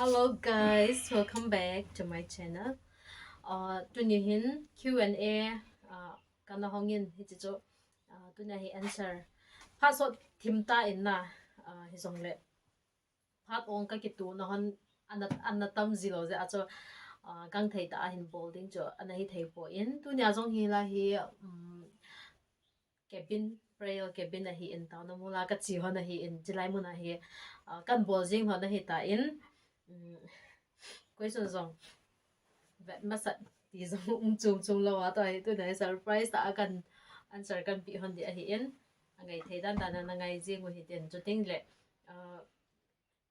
Hello guys, welcome back to my channel. Tu ni hin Q&A kana hongin hi chu tu na hi answer. Phat so thimta in na hi songle. Phat ong ka kitu na hon anatam zilo je acho gang thei ta hin bolding cho ana hi thei po in tu nya jong hi la hi cabin prayer cabin na hi in ta na mula ka chi hon na hi in jilai mu na hi kan bolding hon na hi ta in question song vet masat ti song chung lo wa ta tu na surprise ta kan answer kan pi hon di a hi in angai thei dan dan na ngai jing hi ten chu ting le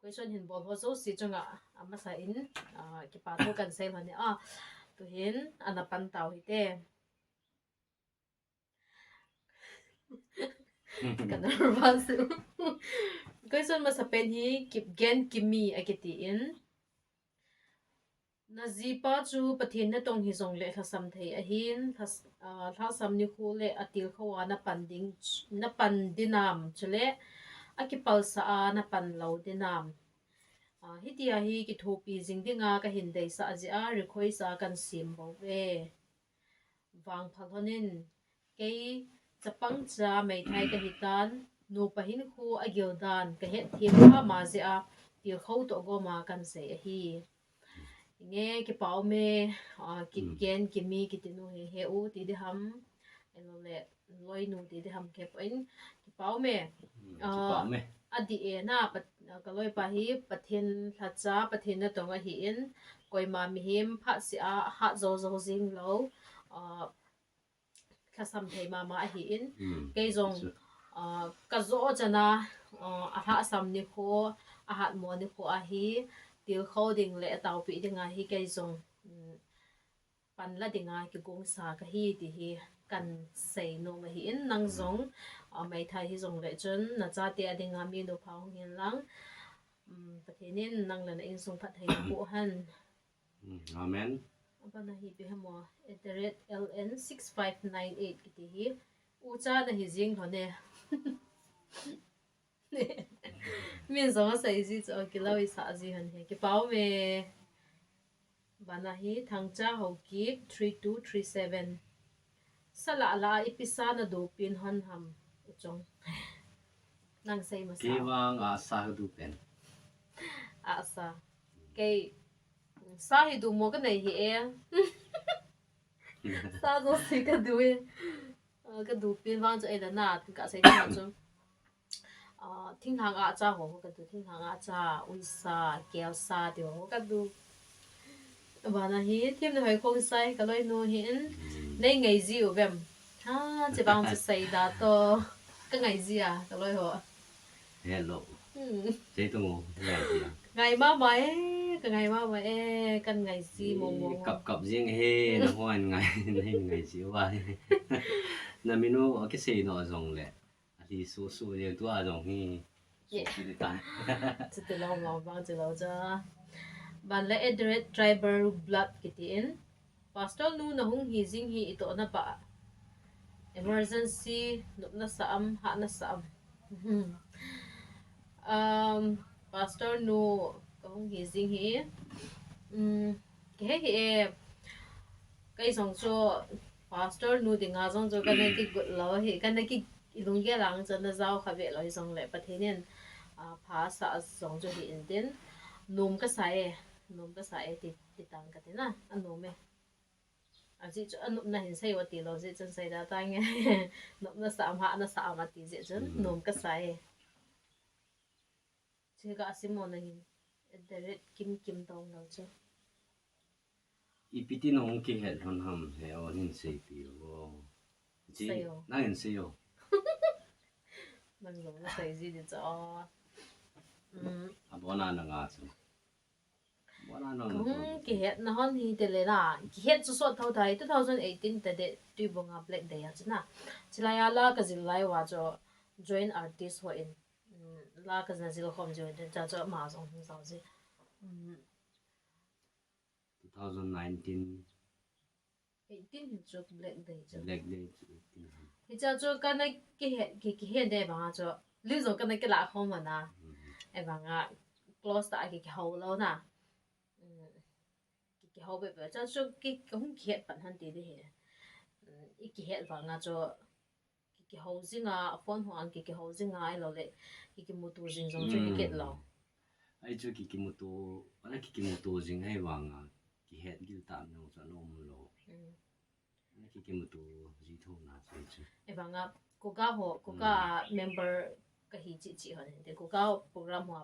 question hin bol ho so si chunga amasa in ki pa to kan sei hon ni tu hin ana pan taw hi te kan nervous question masa pen hi kip gen kimi akiti in nazipa chu pathin na tong hi zong le thasam thei a hin thasam ni khu le atil khawa na panding na pandinam chule akipal sa na panlo dinam hitia hi ki thopi jingdinga ka hindei sa aji a rikhoi sa kan sim bo we wang phalhonin ke chapang cha mai thai ka hitan nu pahin khu agildan ka het thim ha ma je a til khau to go ma kan se hi nge ki pau me ki ken ki mi ki tinu he u ti di ham elo le loi nu ti di ham ke poin ki pau me adi e na ka loi pa hi pathin thacha pathin na tonga hi in koima mi him pha si a ha zo jing lo khasam thei ma hi in ke jong ka zo chana a ha sam ni kho a hat mo ni kho a hi til khoding le taw pi dinga hi ke jong pan la dinga ki gong sa ka hi ti hi kan sei no ma hi in nang jong mai thai hi jong le chun na cha te adinga mi no phau hin lang pathenin nang la na in song phat thei po han amen abana hi be hamo @ln6598 ki hi u cha na hi jing thone min zong sai ji cho ki lawi sa ji han he ki pau me bana hi thangcha ho ki 3237 sala la ipisa na do pin han ham chong nang sai ma sa ki wang sa du pen sa ke sa hi du mo ka nei hi e sa do si ka du e ka du pin wang cho e da na ka sai ka cho thing hang a cha ho ka du thing hang a cha ui sa kel sa ti ho ka du bana hi thiam na hai khong sai ka loi no hin nei ngai ji u bem che bang che sai da to ka ngai ji ka loi ho hello sei tu ngai ji ngai ma mai ka ngai ma mai kan ngai ji mo cặp riêng he na hoan ngai ji wa na minu ke sei no jong le ali su ye tu a jong hi ki ta che te long bang che lo ja ban le address driver blood kitin pastor nu na hung hi jing hi ito na pa emergency na saam ha na saam pastor nu hung hi jing hi ke he kai song cho pastor nu dinga jong jo kan ki lo hi kan ki ilung ge lang chen na zao kha ve lo jong le pathinen pha sa jong jo hi in den num ka sai ti tang ka te na anu me aji chu anu na hin sai wa ti lo je chen sai da ta nge num na sa ma ti je chen num ka sai che ga asimo na hin direct kim tong lo che ipiti no ki het hon ham he o nin sei pi o ji na hin sei yo nang lo na sai ji de cho abona na nga chu bona no ki het na hon hi te le na ki het chu so thau thai 2018 ta de tu bonga black day a chna chila ya la ka zil lai wa cho join artist ho in la ka na zil khom jo de cha cho ma zong hin sao ji 2019 18 chu black day cho black day hi cha cho ka na ki het de ba cho li zo ka na ke la khom ma na e ba nga close ta ki ho lo na ki ho be cha chu ki hung khet pan han ti de he ki het wa nga cho ki ho zinga phone ho an ki ho zinga ai lo le ki mu tu jing jong chu ki ket lo ai chu ki mu tu ana ki mu tu jing ai wa nga ki het gil ta no cha no mu lo ana ki mu tu ji tho na chu e wa nga ko ka member ka hi chi ho de ko ka program ho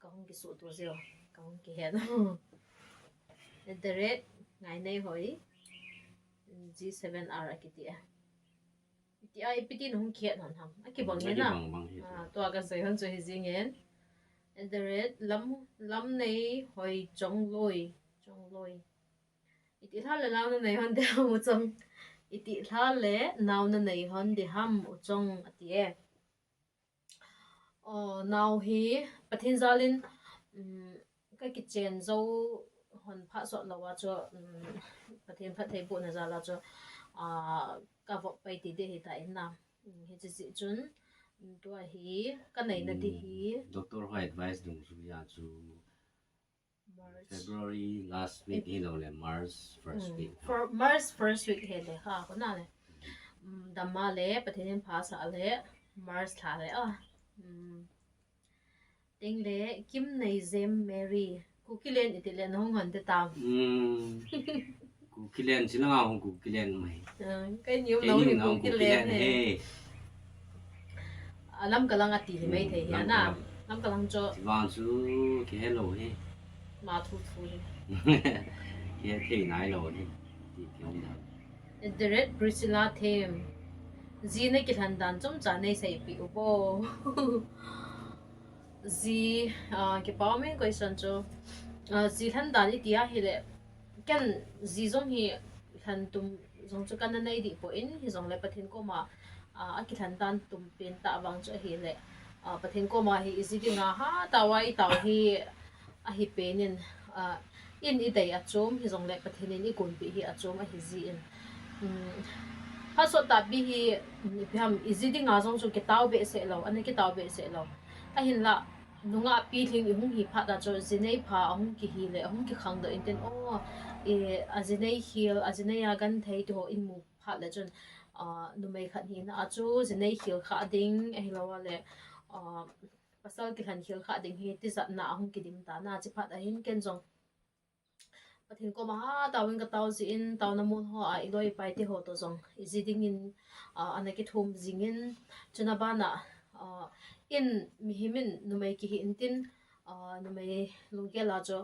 ka hung ki su tu zio ka hung ki het the rate ngai nei hoi G7R akiti ti ai piti no hung khiat han ham aki bang na to aga sai han cho hi jingen at the rate lam nei hoi chong loi iti tha le law na nei han de mu chong iti tha le naw na nei han de ham u chong ati e now hi pathin zalin ka ki chen zo hon pha so lawa cho pathin pha thei bu na za la cho ka vo pai ti de hi ta ina he chi chun to hi ka nei na ti hi doctor ho advice dung su ya chu February last week he lo le March first week for March first week he le ha ko na le damma le pathin pha sa le March tha le ting le kim nei zem Mary kukilen itilen hong han de tam kukilen sila hong kukilen mai cái nhiều nấu kukilen he alam kalang ati hi mai thei ya na lam kalang cho wan su ke hello he ma thu ke thei nai lo ni ti kyong da the red Priscilla them zine ki than dan chom cha nei sei pi ubo zi ke pa me question cho zi than dan itia hi le kan zi zong hi than tum zong chu kan nei di po in hi zong le pathin ko ma ki than dan tum pen ta wang cho hi le pathin ko ma hi zi dinga ha tawai taw hi a hi penin in I dei a chom hi zong le pathin in I kun pi hi a chom a hi zi in ha so ta bi hi pham zi dinga zong chu ke taw be se lo an ke taw be se lo a hin la nunga pi thing I hung hi pha da cho zinei pha hung ki hi le hung ki khang da inten azinei hil azinei ya gan thei to in mu pha le chon nu mai khat hi na chu zinei hil kha ding hi lawa le pasal ki han hil kha ding hi ti zat na hung ki dim ta na chi pha da hin ken jong pathin ko ma tawin ka taw si in taw na mun ho I loi pai ti ho to jong izi ding in anaki thum jingin chuna bana in mihimin numai ki hintin numai lungke la cho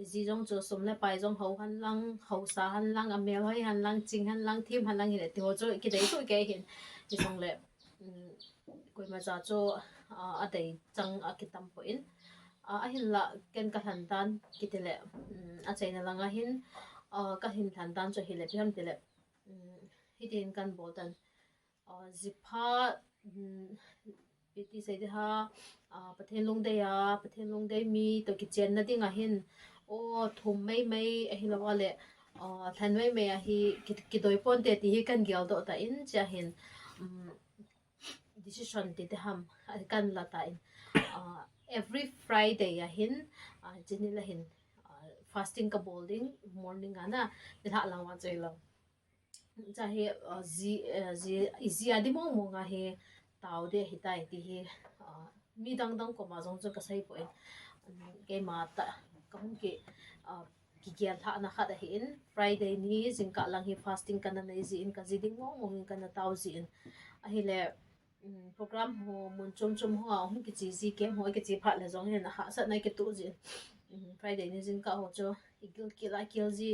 izi jong cho somle pai jong ho han lang ho sa han lang amel hoi han lang ching han lang thim han lang hi ti ho cho ki dei so ke hin ti song le koi ma cha cho a dei chang a kitam po in a hin la ken ka han dan ki te le a chaina langa hin ka hin han dan cho hi le pham te le hi tin kan bol dan zipha piti sai de ha pathen long de ya pathen long de mi to ki chen na ding a hin thum mai a hi lawa le than mai a hi ki doi pon te ti hi kan gyal do ta in cha hin decision ti te ham kan la ta in every Friday a hin jinila hin fasting ka bowling morning ana de ha lawa chai lo cha he zi easy adi mo nga he taw de hitai ti hi mi dang ko ma jong chu ka sai po in ke ma ta ka hum ki gyal tha na kha da hi in Friday ni jingka lang hi fasting kana nei ji in ka ji ding mo kana taw ji in a hi le program ho mun chom ho hum ki ji ke ho ki ji pha le jong he na ha sa nai ke tu ji Friday ni jingka ho cho igil ki la kil ji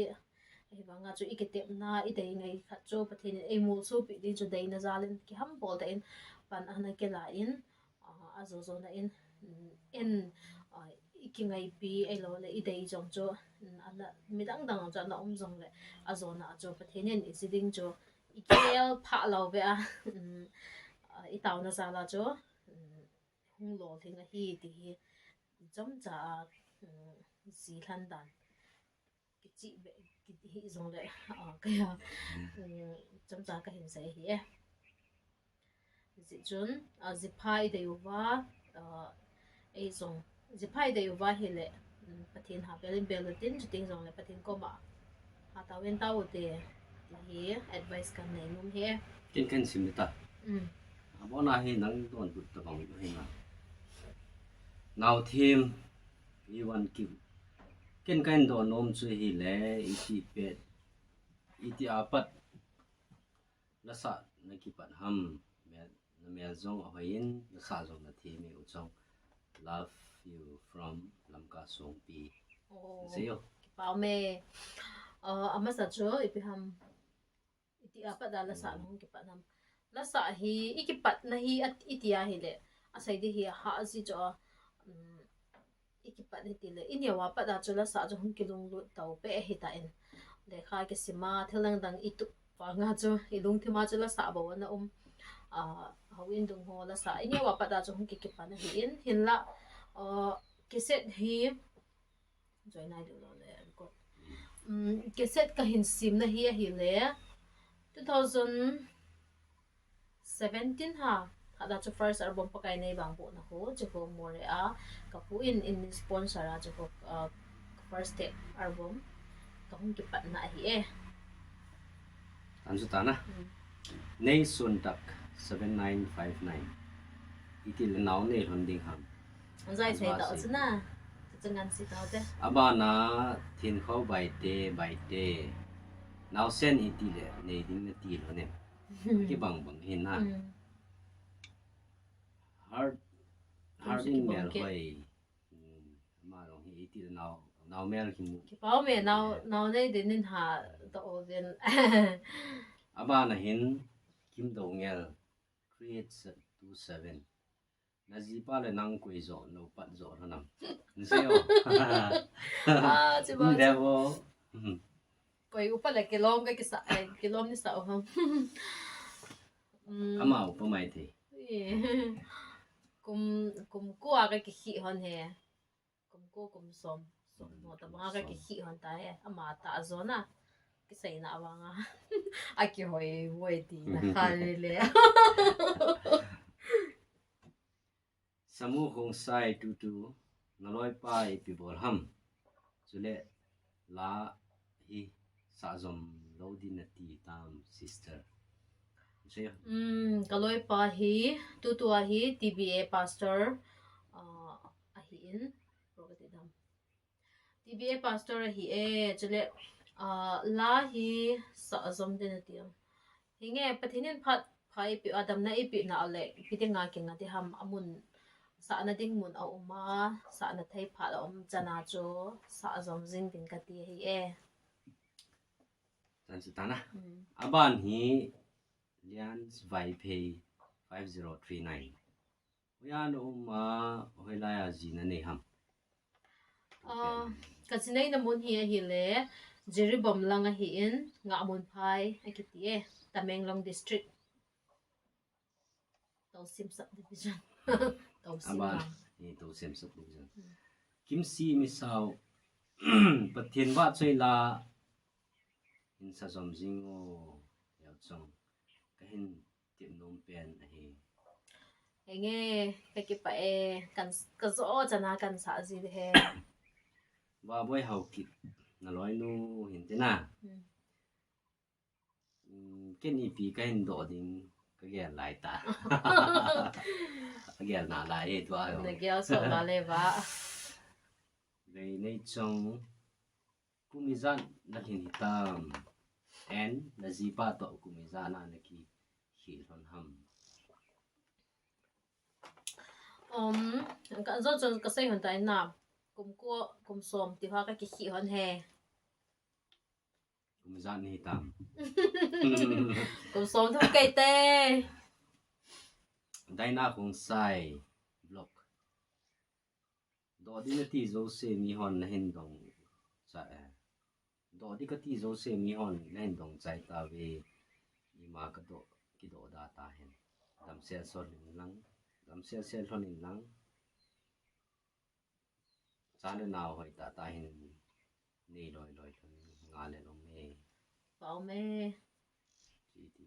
hi banga chu iketep na I dei ngai kha cho pathin e mu su pi di chu dei na zalin ki ham bol da in pan ana ke la in azo na in ikingai pi ai lo le I dei jong cho ana midang dang cha na jong le azo na cho pathin in isiding cho ikel pha lo be a I taw na za la cho hung lo thing a hi ti hi jom cha zi than dan ki chi be ki hi jong le ka ya jom cha ka hin sai hi zi chun zi phai de wa ei jong zi phai de wa hi le pathin ha belin belutin chuting jong le pathin ko ma ha ta wen ta ute ti hi advice kan nei num he กินกันสิมตาบ่น่าให้นังโดนบุตรบังอยู่ให้มานาวทีมอีวันกิวกินกันโดนนมช่วยให้แลอีที่เป็ดอีที่อาปัดละสะนักปัดหำแม่จงเอาไว้ยินละสะจงนาทีมีอุจง love you from ลำกาสงปีเสียว pao me ama sa cho ipiham iti apat dala sa nung kipat ham la sa hi ikipat na hi at itia hi le asai di hi ha si cho ikipat ni tile inyawa pa da cho la sa cho hung kilung lu tau pe hi ta en le kha ke sima thelang dang itu pa nga cho ilung thima cho la sa bawa na hawin dung ho la sa inyawa pa da cho hung kikipat na hi in hin la keset hi join ai du lo le ko keset ka hin sim na hi le 2017 ha kada cho first album pa kai nei bang po na ko je ko more ka pu in sponsor je ko first step album ka hung ki pat na hiอันสุดท้ายนะในส่วนตัก7959อีที่ละนาวในคนดิ่งหำ an zai sai da na jangan si ta de อาบานาทินเขาใบเตนาวเส้นอีที่เลยในดิ่งนาทีแล้วเนี่ยที่บังเห็นนะharding mel hoi ma rong hi ti naw mel ki mu ki pao me now nei din nin ha to den aba na hin kim do ngel create 27 na ji pa le nang koi zo no pat zo nam nseo chi ba devo poi upa le kilom ka ki sa kilom ni sa ho ama upa mai the kum kwa ka ki hi hon he kum som no ta ba ka ki hi hon ta he ama ta zona ki sai na wa nga aki hoi woi ti na khale le samu khong sai tu naloi pai pi bol ham chule la hi sa zom lo din na ti tam sister kaloi pa hi tu hi TBA pastor hi in progati dam TBA pastor hi chule la hi sa zom din ti hinge pathinin phat phai pi adam na ipi na ale pitinga kinga ti ham amun sa na ding mun a uma sa na thai pha chana cho sa zom jing din ka ti hi tan sitana aban hi lian vai pay 5039 yan uma hoilaya jina ne ham kasinai na mun hi le jeribom lang hi in nga mun phai akiti Tamenglong district Tawsim subdivision Tawsim ni Tawsim subdivision kim si misaw pathian wa choi la in sa som jing o yao chong kahin tim nom pen hi enge kaki pa kan ka zo chana kan sa ji he wa boy hau kit na loi nu hin te na ken ni pi kahin do ding ka ge lai ta ge na lai e twa yo na ge so la le ba nei nei chong kumizan na hin hitam and na zipa to kumizana na ki hi hon ham kan zo chon ka sai hon tai na kum som ti ha ka ki hi hon he kumizan ni hitam kum som thu kai te dai na kong sai block do din ti zo se mi hon na hen dong sa do di ka ti zo se mi hon na hen dong chai ta we i ma ka do ki do da ta hen dam se son lang dam se thon in lang sa le naw hoi ta ta hen ni loi thon nga le long me pao me ti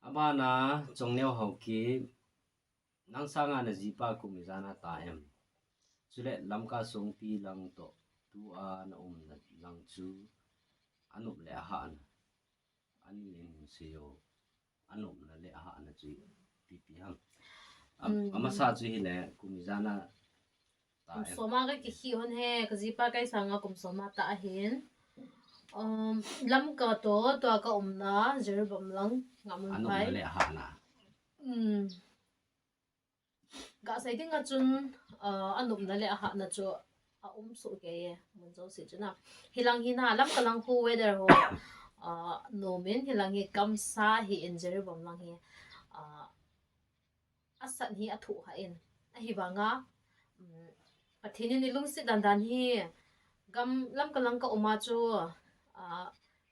abana chongneu hau ki nang sanga na jipa kumizana taem chule lamka songpi lang to tu a na na lang chu anup le ha na ani len seyo anup na le ha na chu pp ham amasa chu hi le kumizana taem soma ka ki hi hon he ka jipa kai sanga kum soma ta hin lam ka to ka umna jerbam lang ngamun anup pai na le ha na ga sai ding a chun anup na le ha na chu a su ke ye mun zo si chuna hilang hina lam ka lang hu weather ho no men hilang hi kam sa hi enjer bom lang hi asat hi athu ha in a hi banga pathini ni lung si dan dan hi gam lam ka lang ka uma chu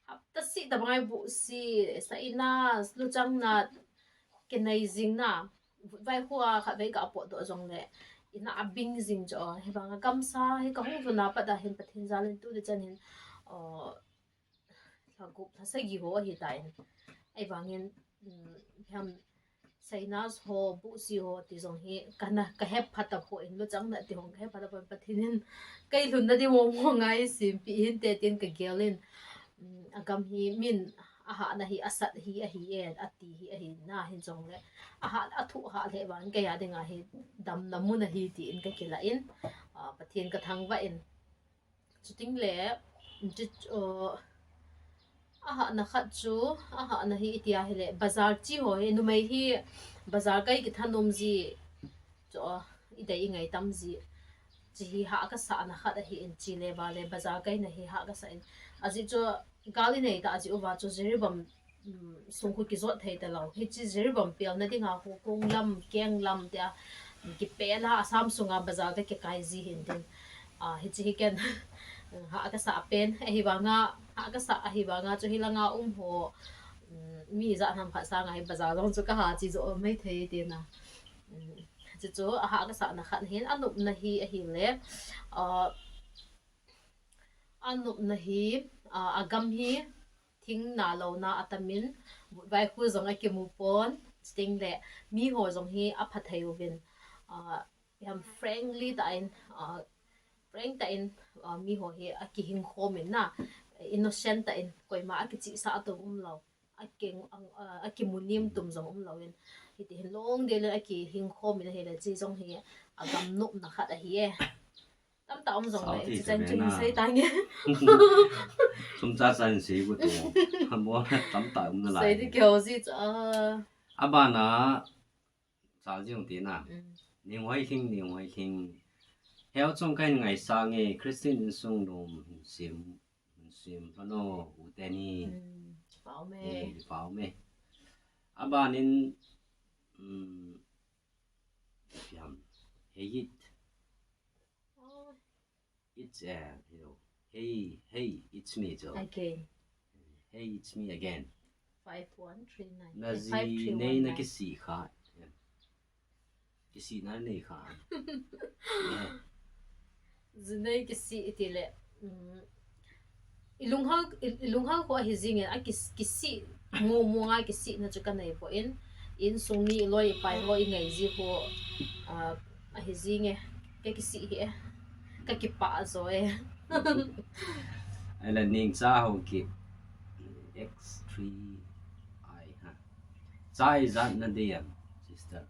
hapta si da bangai bu si sa ina lu chang na kenai jing na vai huwa kha bei ka po do jong le ina abing jing cho he banga kamsa he ka hu na pa da hin pathin zalin tu de chan hin thagup thasa gi ho hi tain ai bangin ham sainas ho bu si ho ti jong hi kana ka hep phata ho in lu chang na ti hong he phata pathinin kai lun na di mo ngai sim pi hin te tin ka gelin agam hi min aha na hi asat hi a hi en ati hi a hi na hin jong le aha athu ha le ban ka ya dinga hi dam namu na hi ti in ka kila in pathin ka thangwa in chuting le aha na khat chu aha na hi itia hi le bazar chi ho he nu mai hi bazar kai ki thanom ji cho idai ngai tam ji chi hi ha ka sa na khat hi in chi le ba le bazar kai na hi ha ka sa in aji cho gali nei ta aji uwa cho jeribam sungkhu ki zot thei ta lo hi chi jeribam pel na dinga ho kong lam keng lam tia ki pela asam sunga bazar ka ke kai ji hin din hi chi hi ken ha ka sa pen hi wanga ha ka sa hi wanga cho hilanga ho mi za nam pha sa ngai bazar long chu ka ha chi zo mai thei te na chu chu ha ka sa na khan hin anup na hi le anup na hi agam hi thing na lo na atamin vai khu zong a ki mu pon sting le mi ho zong hi a phathai win yam frankly ta in frank ta in mi ho hi a ki hing khomin na innocent ta in koima a ki chi sa to lo a keng a ki munim tum zong lo in hi ti long de le a ki hing khomin he le chi zong hi agam nup na khat a hi e tam ta zong le chi chen chung sei ta nge sum cha san se gu to mo tam ta na lai sei di kyo si abana sa jing ti na ning wai thing heo chong kai ngai sa nge christian sung dom sim pano u te ni pao me abanin yam hey it's hey it's me jo again hey it's me again 5139 na ji nei na ki si kha ki si na nei kha zinai ki si itile ilunghal ko hi zingen a ki si mo nga ki si na chu kanai po in sungni loi pai ho ngai ji ho a hi zinge ke ki si he ka ki pa zo ala ning cha ho ki x3i ha chai zat na de sister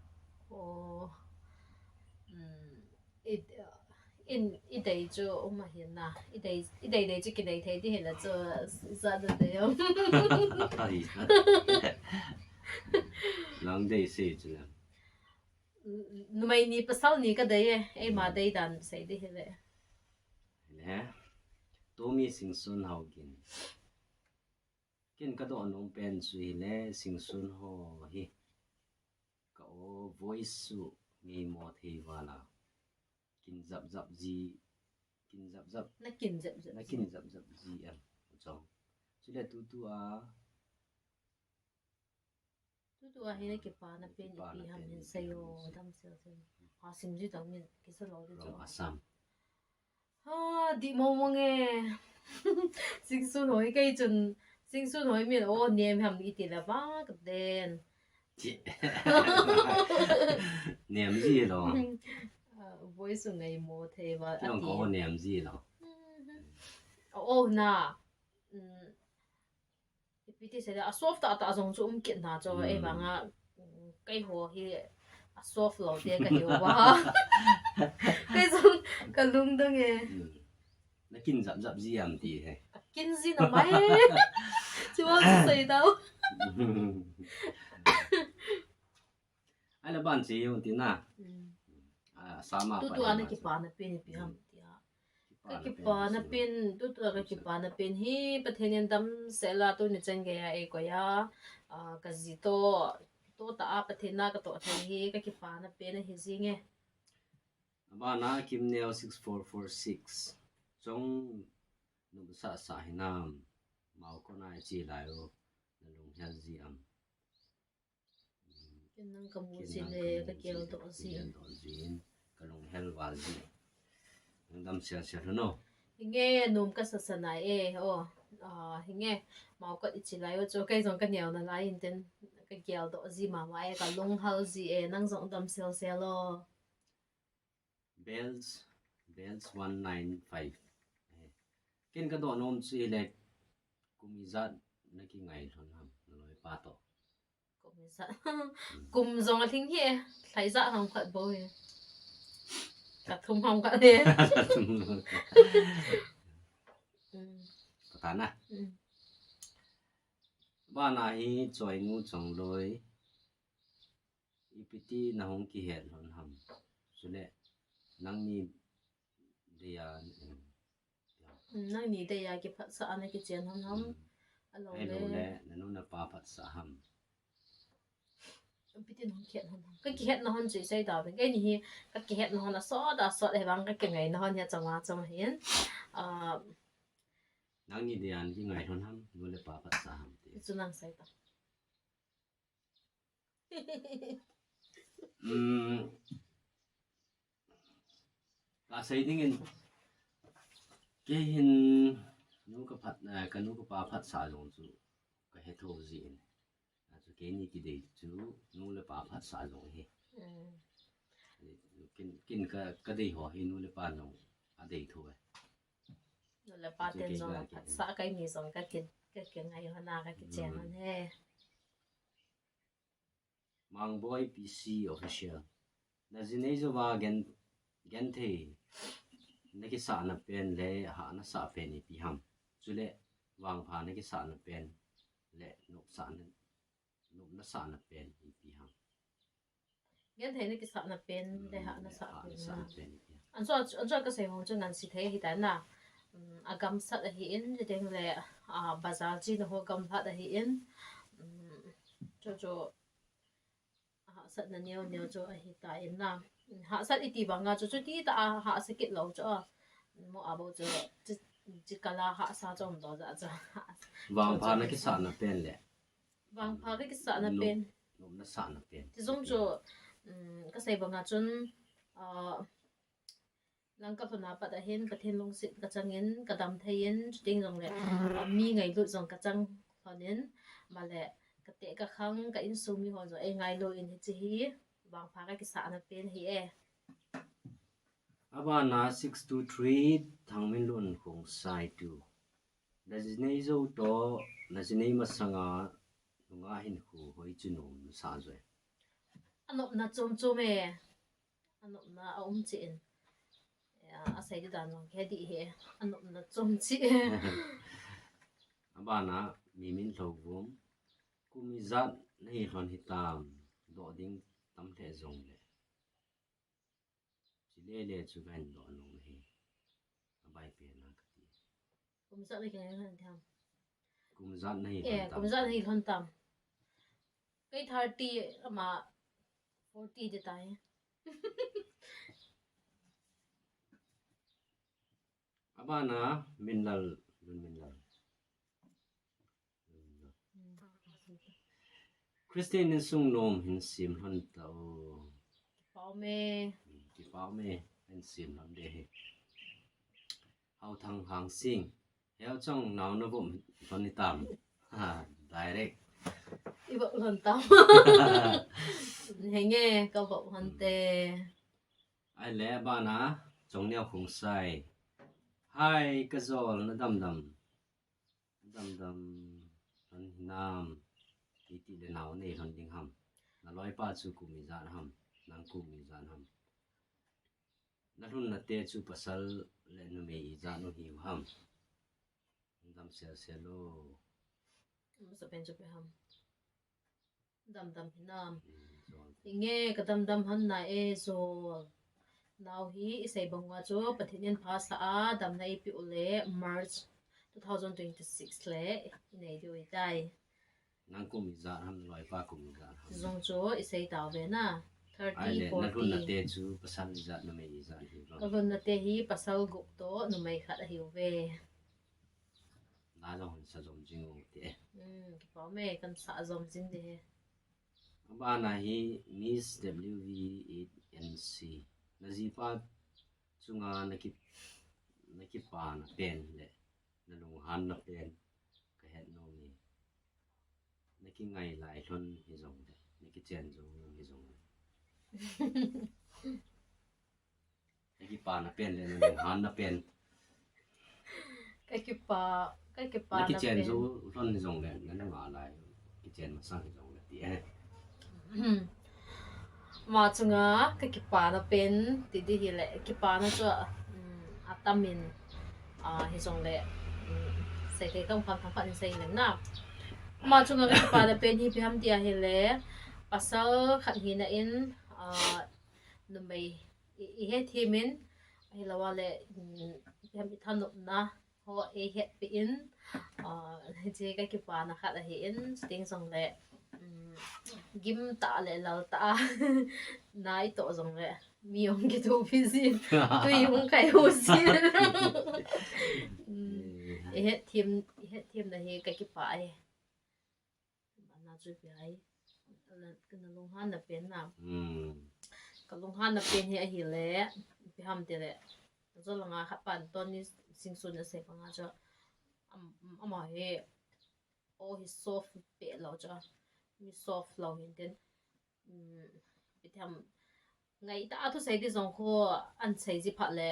idai chu uma hin na idai nei chu ki dai thei ti hela chu za da de yo lang dei se chu numai ni pasal ni ka dai e ma dai dan sei de hele le to mi sing sun hau kin ka do nong pen sui le sing sun ho hi ka o voice su ngi mo thei wala kin zap ji na kin zap ji em chong chile tu a hina ki pa na pen pi ham hin sayo dam se ha sim ji dang min ki sa lo de jo asam ha di mo nge sing sun hoi kai chun sing sun hoi mi o nem ham ni ti la ba ka den niệm gì đó với sự ngày mô thế và chứ không có niệm gì đó na PT sẽ là soft ta dùng chung kiện na cho em bằng cái hồ hi soft lo thế cái hiểu ba cái dùng cái lung đó nghe nó kinh dặm dặm gì làm gì thế kinh gì nó mấy chứ không xây đâu ai là bạn gì không tin à sama tu ana ki pa na pen pi ham tia ki pa na pen tu ka ki pa na pen hi pathenian dam sela tu ni chen ge ya e ko ya ka zi to ta a pathena ka to thai hi ka ki pa na pen hi zinge ba na kim neo 6446 chong nu sa sa hinam mau ko na chi lai o na lung hel ji am ken nang ka mu sin le ka kel to sin ka lung hel wal ji dam sia sia no hinge num ka sa na e o hinge mau ka ichi lai o cho kai jong ka nyaw na lai in ten ka kel to ji ma wa e ka lung hal ji e nang jong dam sel sel lo bells 195 ken ka do nom chi le kumizat na ki ngai thon ham loi pa to kum zong a thing hi thai za hang khat bo he ka thum hang ka le ta na ba na hi choi nu chong loi ipiti na hong ki het lon ham sule nang ni dia nang ni de ya ki phat sa ana ki chen ham ham alo le na no na pa phat sa ham piti nong khet ham ka ki het na hon chi sai da ben ke ni hi ka ki het na hon so da so le bang ka ke ngai na hon ya chama chama hin nang ni dia an ki ngai thon ham no le pa phat sa ham ti chu nang sai ta ka sai ding in ke hin nu ka phat ka nu ka pa phat sa long chu ka he tho ji in chu ke ni ki de chu nu le pa phat sa long he kin ka de ho hi nu le pa long a de tho no le pa ten zong phat sa kai ni zong ka ke ngai ho na ka ki chen han he mang boy pc official na jinei zo wa gen the na ki sa na pen le ha na sa pen ni pi ham chule wang pha na ki sa na pen le nok sa na pen ni pi ham gen the ni ki sa na pen le ha na sa pen an so ka sai hong chu nan si the hi ta na agam sat a hi in deng le bazar ji no ho gam phat a hi in cho sat na neo cho a hi ta in na ha sat iti banga cho ti ta ha sakit lo cho mo abo cho ji kala ha sa chom do za cha wang pha na ki sa na pen le wang pha ki sa na pen nom na sa na pen ti zong cho ka sai banga chun lang ka phana pa da hen ka then long sit ka changin ka dam thain ding jong le mi ngai lu jong ka chang honin ma le ka te ka khang ka in su mi ho zo e ngai lo in chi hi wang pha ka ki sa na pen hi e aba na 623 thangmin lun khong sai tu da jinei zo to na jinei ma sanga nga hin khu hoi chunom sa zo anop na chom chom e anop na chin a sai da no ke di he anop na chom chi aba na mimin thogum kumizat nei hon hitam do ding tam the zong le le chu gan do nong he abai pe na ka ti kumzat le ke han tham kumzat nei kumzat nei hon tam kai 30 ama 40 de tai abana minal Christine in sung nom hin sim han tao ki pao me hin sim lam de he hau thang hang sing heo chong naw na bom ton ni tam direct iba lantam henge ka ba hante ai le ba na chong neo khung sai hai ka zol na dam dam han nam ti le naw nei han ding ham na loi pa chu ku mi zan ham nang ku mi zan ham na hun na te chu pasal le nu me i zan no hi ham dam sel lo sa pen chu pe ham dam hinam inge ka dam han na e zo now hi isai bangwa chu pathinian pass a dam na ipi ule March 2026 le inei doi dai nang ku mi zan ham loi pa ku mi zan ham zong chu isai taw ve na 30 na hun na 40 te chu pasal zan no me i zan hi ka gon na te hi pasal gup to nu mai khat a hiu ve na lo hun sa zom jing o te ki pa me kan sa zom jing de ba na hi Miss WV8NC na ji pa chunga na ki pa na pen le na lung han na pen ka het no mi na ki ngai lai thon hi zong de na ki chen zong hi zong na ki pa na pen le na lung han na pen cái pa na ki na chen pen zo thon hi zong le na nga lai ki chen ma sang hi zong le ti mà chunga cái pa na pen ti di hi le cái pa na chu atamin hi song le sai cái công kham phan sai le na mà chunga cái pa na pen hi bi ham dia hi le pasal khat hi na in nu mai I he thimin hi lawa le bi ham than na ho e het pi in je cái pa na khat hi in sting song le gim ta le lal ta nai to zong le mi yong ki to phi si tu yung kai ho si e het thiam na he ka ki pa ai na chu pi ai kan long han na pen na ka long han na pen he a hi le pi ham te le zo langa kha pan ton ni sing sun na se pa nga cha ama he o hi soft pe lo cha mi soft lo hin ten bi tham ngai ta thu sai di zong kho an sai ji phat le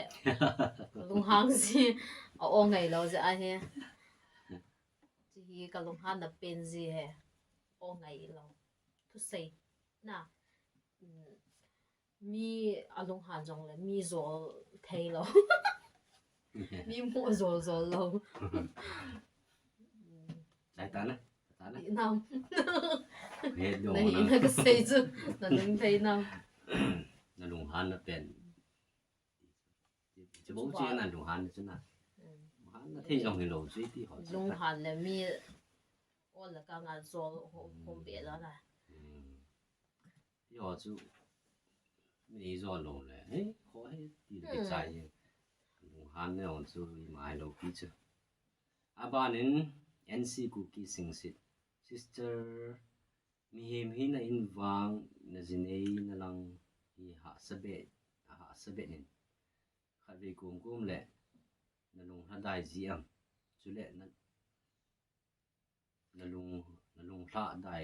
lung hang si o ngai lo ja a he ji hi ka lung han na pen ji he o ngai lo thu sai na mi alung han jong le mi zol thei lo mi mo zol lo sai ta na nam he do nei na ka sei chu na lung thei nam na lung han na penจะบอกจีนั่นลงหันใช่ไหมหันนะที่ยังไม่รู้จีที่เขา lung han le mi o la ka nga zol hom be la na ที่เขา就ไม่รู้ลงเลยเฮ้ยเขาให้ตีได้ใจลงหันเนี่ยเขา就มาให้เราพิจารณาอาบ้านนั้น NC คุกกี้สิงสิทธิ์ sister มีเห็นที่นั่นอินวังนั่นจีน่นั่นลังที่หาสเบนินขัดไปกุมเลยนั่นลงถ้าได้จีมจุเล่นั่นลงถ้าได้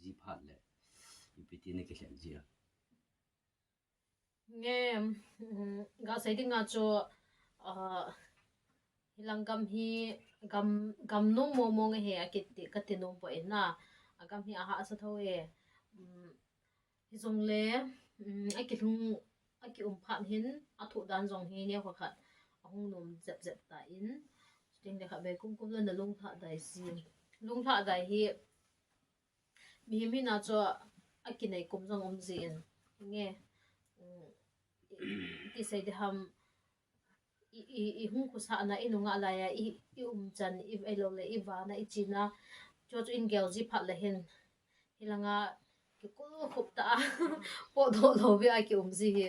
จีพัดเลยอยู่ไปที่นี่ก็เห็นจีม nge ga sai ding nga cho hilang gam hi gam no mo nge he akit ka ti no po ena agam hi aha sa tho e hi zong le aki phan hin a thu dan zong hi ne kho khat ahung nom zep ta in sting le kha be kum la na lung tha dai si lung tha dai hi mi na cho aki nei kum zong ji in nge ti sai de ham I hung khu sa na inunga la ya I chan I elo le I wa na I china cho in gel ji phat la hin hilanga ki ko khup ta po do lo bi a ki ji hi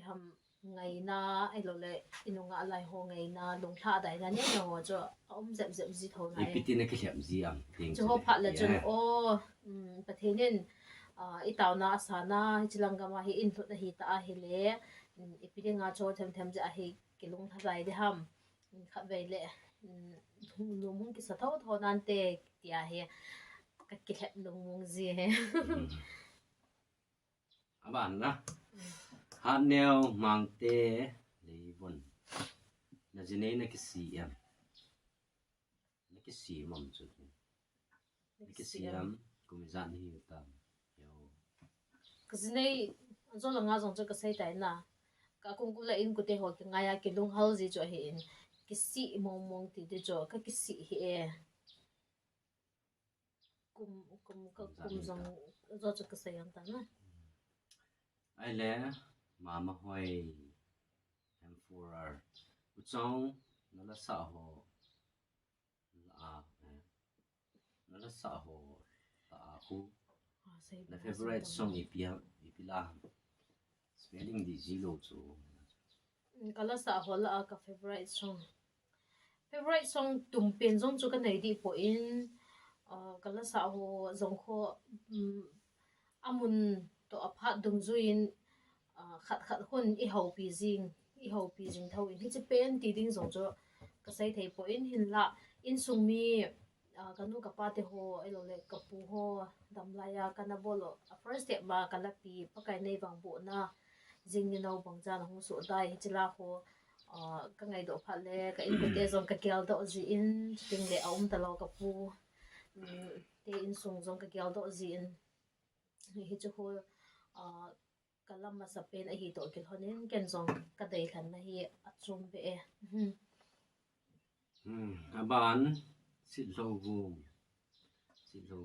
ham ngai na elo le inunga lai ho ngai na lung tha dai na ne no cho zep ji tho na I piti na ki hlem ji am ting cho phat la chun o pathenin I taw na sa na chilanga ma hi in thut na hi ta a hi le ipidi nga cho them ja hi kilung thai de ham khat ve le lu mung ki sa thau thau nan te tia he ka ki het lu mung zi he aban na hat neo mang te leibon na jine na ki siam na ki si mam chu na ki siam kumizan hi tam yo ka zinei zo la nga zong chu ka sai tai na ka kung kula in ku te ho ki nga ya ki lung hal zi cho he in ki si mong mong ti de cho ka ki si he e kum zong zo chu ka sai yang ta na ai le mama hoi M4R u chong na la sa ho na sa ho ta hu na favorite song ipila spelling di zero chu kala sa ho la ka favorite song tum pen zong chu ka nei di po in kala sa ho zong kho amun to apha dung zuin khat hun I ho pi jing thau in hi che pen ti ding zong cho ka sai thei po in hin la in sung mi kanu ka pa te ho elo le ka pu ho dam la ya kana bolo first step ba kala pi pakai nei bang bo na jing ni no bang jan hu so dai hi chila ho ka ngai do pha le ka in ko te zong ka kel do ji in ting le aum ta lo ka pu te in sung zong ka kel do ji in hi chu ho kalam ma sa pen a hi to kil honin ken zong ka dei khan na hi achum be e aban sit lo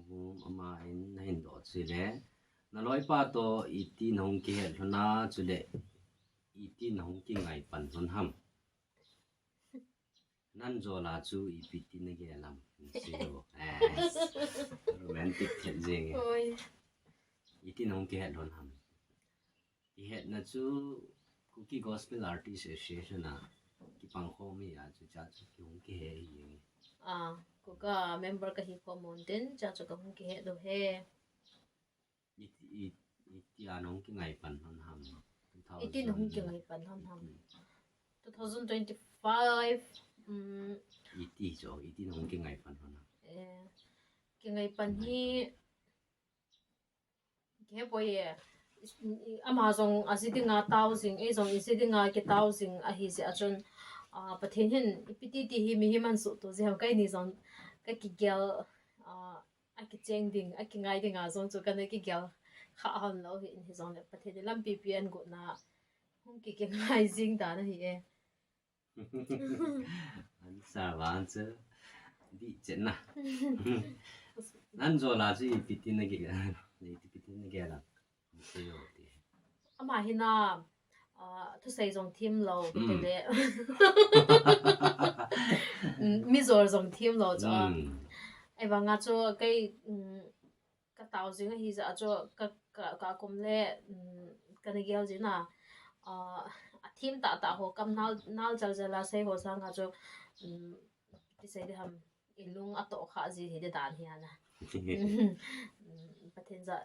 gu ama in na hin do chi le na loi pa to iti nong ki het hona chu le iti nong ki ngai pan hon ham nan zo la chu ipiti na ge lam zero romantic het jeng oi iti nong ki het hon ham I het na chu Cookie Gospel Artist Association na ki pang kho mi ya chu cha chu ki hong ki he yeng ko ka member ka hi ko mountain cha chu ka hung ki he do he iti anong ki ngai pan hon ham iti no hung ki ngai pan ham 2025 iti nong ki ngai pan hon ham ki ngai pan hi ke boy Amazon asidinga thousand e zong isidinga ki thousand a hi se achon pathen hin ipiti ti hi mi himan su to je kai ni zong ka ki gel a ki cheng ding a ki ngai ding a zong chu ka ne ki gel kha han lo hi in hi zong le pathen lam ppn go na hung ki ngai jing da na hi e an sa wan che di chen na nan zo la ji ipiti na ge le ipiti na ge la ama hina thu sei zong thim lo te le mi zor zong thim lo cha ai wa nga cho kai ka tau jing hi za cho ka kom le ka ne gel jina thim ta ho kam nal chal jala sei ho sang nga cho ti sei de ham ilung ato kha ji hi de dan hi ana pathen za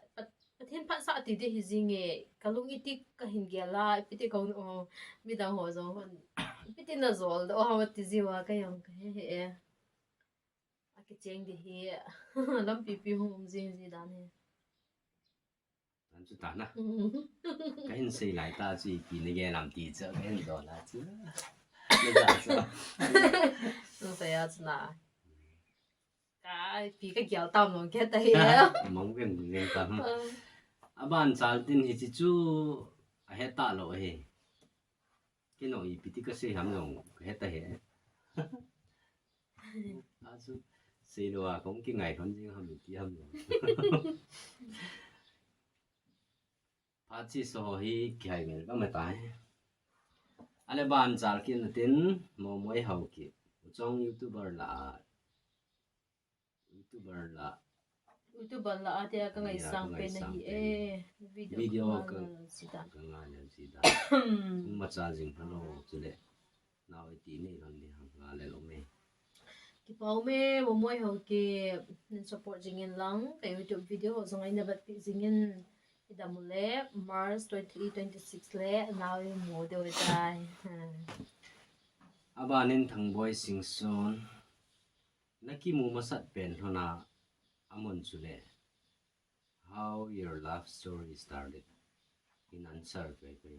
pathen pa sa ti de hi jinge kalung iti ka hingela ipiti ka mi da ho zo hon ipiti na zol do ha ti jiwa ka yang ka he a ki cheng de hi lam pi hum jing ji dan he an chu ta na ka hin sei lai ta chi pi ne ge lam ti cha ka hin do la chu ne da sa no sa ya chna ka pi ka gyal tam no ke ta he mong ven ta aban chal tin hi chi chu a he ta lo he ki no I piti ka se ham long he ta he a chu se lo a kong ki ngai thon jing ham ki ham lo pa chi so hi ki hai mel ba ma tai ale ban chal kin tin mo moi hau ki chong YouTuber la YouTube la ate ka ngai sang pe na hi e video ka sita ka nga le sita ma cha jing phalo chule naw ti ni ron di hang nga le lo me ki pau me mo moi ho ke support jingin lang ka YouTube video zong ai na bat pi jingin idamule Mars 2326 le naw mo de dai abanin thang boy singson nakimu masat pen hona amon chule how your love story started in answer pe ko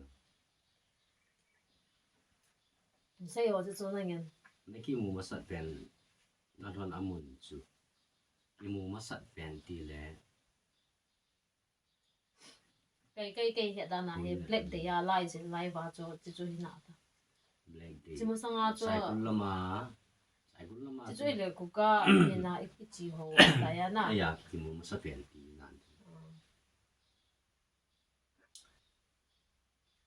sai o zo na ngen nakimu masat pen na thon amon chu kimu masat pen ti le kai he da na he black de ya lai jin lai wa zo ju hina ta black day jimu sanga zo sai kulama ju le ku ka ina ichi ho da ya na ya kimu masat pen ti nan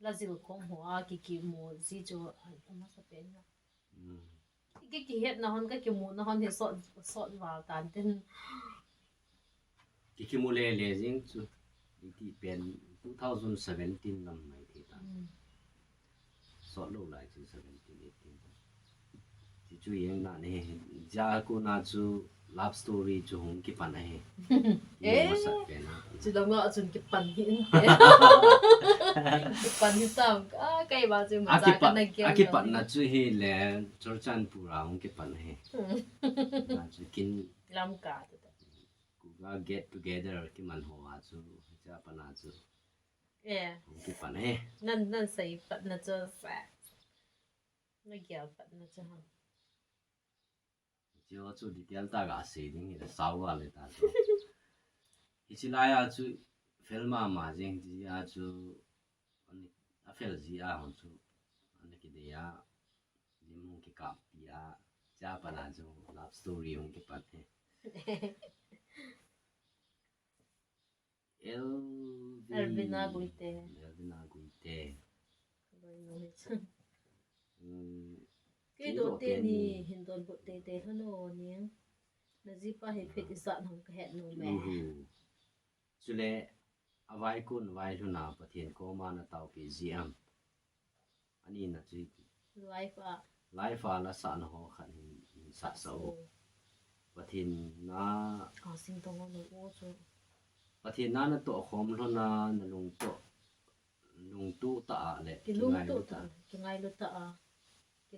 la zil kong ho a ki mo zi jo ai ma sa pen na ki het na hon ka ki mo na hon he so wa tan ten kimu le jing chu ti pen 2017 lam mai thi ta so lo lai chu 17 18 ti chu yeng na ne ja ko na chu love story chu hong ki pan he masat pen chu dong nga chun ki pan hin ki pan hi sam a kai ba chu ma ja ka na ke aki pan na chu hi le chorchan pura hong ki pan he na chu kin lam ka ku ga get together ki man ho a chu ja pa na chu hong ki pan he nan sai pat na chu sa na gya pat na chu ha jo chu detail ta ga se ding ni sa wa le ta chu ichila ya chu filma ma jing ji ya chu ani a fel ji a hon chu ani ki de ya lim ki ka ya ja pa na chu love story hong ki pat he Elvina Guite cái đồ tiền thì hiện toàn bộ tê hơn nó nhé là gì pa hết phết dọn không cái hẹn nụ mẹ chú lệ vai kun vai thu nào bát thiên cô mà nó tàu bị giam anh in là gì life là sản họ khẩn sát sâu bát thiên na sinh tông nó ô cho bát thiên na nó tổ khom thôi na nó lung tu tạ lệ cái lung tu tạ cái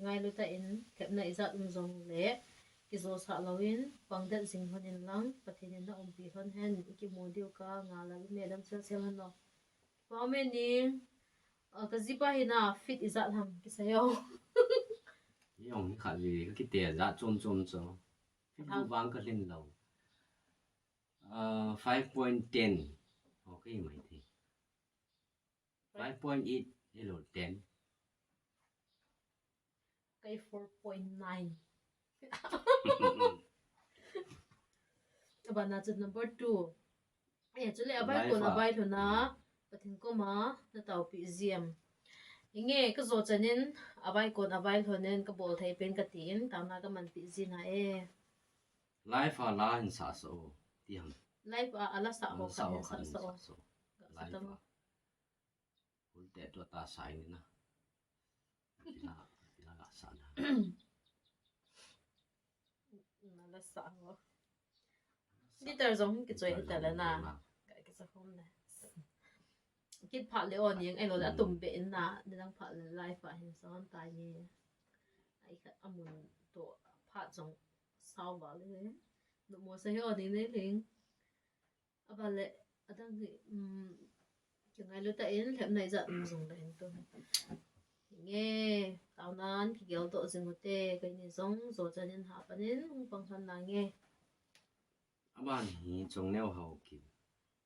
ngay lúc ta in kẹp này ra dùng lệ cái số xã lawin bằng đất sinh hơn in lăng bát thiên na bị hơn hen cái môn điều ca ngà là mẹ đâm sel hơn nó bao mẹ đi cái gì pa hina fit izat ham cái sayo yong khát gì cái tiền ra chôm cho fit vang cái lên lầu 5.10 ok mày thì 5.8 hello 10 cái 4.9 bạn nào chọn number 2 chỗ này abai còn abai thôi na pathin ko ma na tàu bị ziam nghe cái số chân abai còn abai thôi nên cái bộ thầy bên cái tiền tao na cái mình bị gì này life ala in sa so tiam life ala sa ho kan sa so life ulte to ta sai ni na pila ga sa na la sa ho đi tới giống cái chuyện tới là na cái sao không nàyคิดผ่านเลยอ่อนยังไอ้เราละตุ่มเป็นนะในทางผ่านไลฟ์ผ่านเห็นซ้อนตายเนี่ยไอ้ก็อามุนตัวผ่านจงเศร้าบ้าเลยหนูมัวใส่อ่อนนี่เลยลิงอ่ะบ้าเลยอ่ะตั้งที่ยังไงรู้แต่เอ็นแถมไหนจะส่งได้ตัวยังไงตอนนั้นที่เกี่ยวตัวสิ่งหัวเตะก็ยังส่งโซจะเน้นหาปนินฟังทันนางไงอ่ะบ้านนี้จงแนวเฮากิน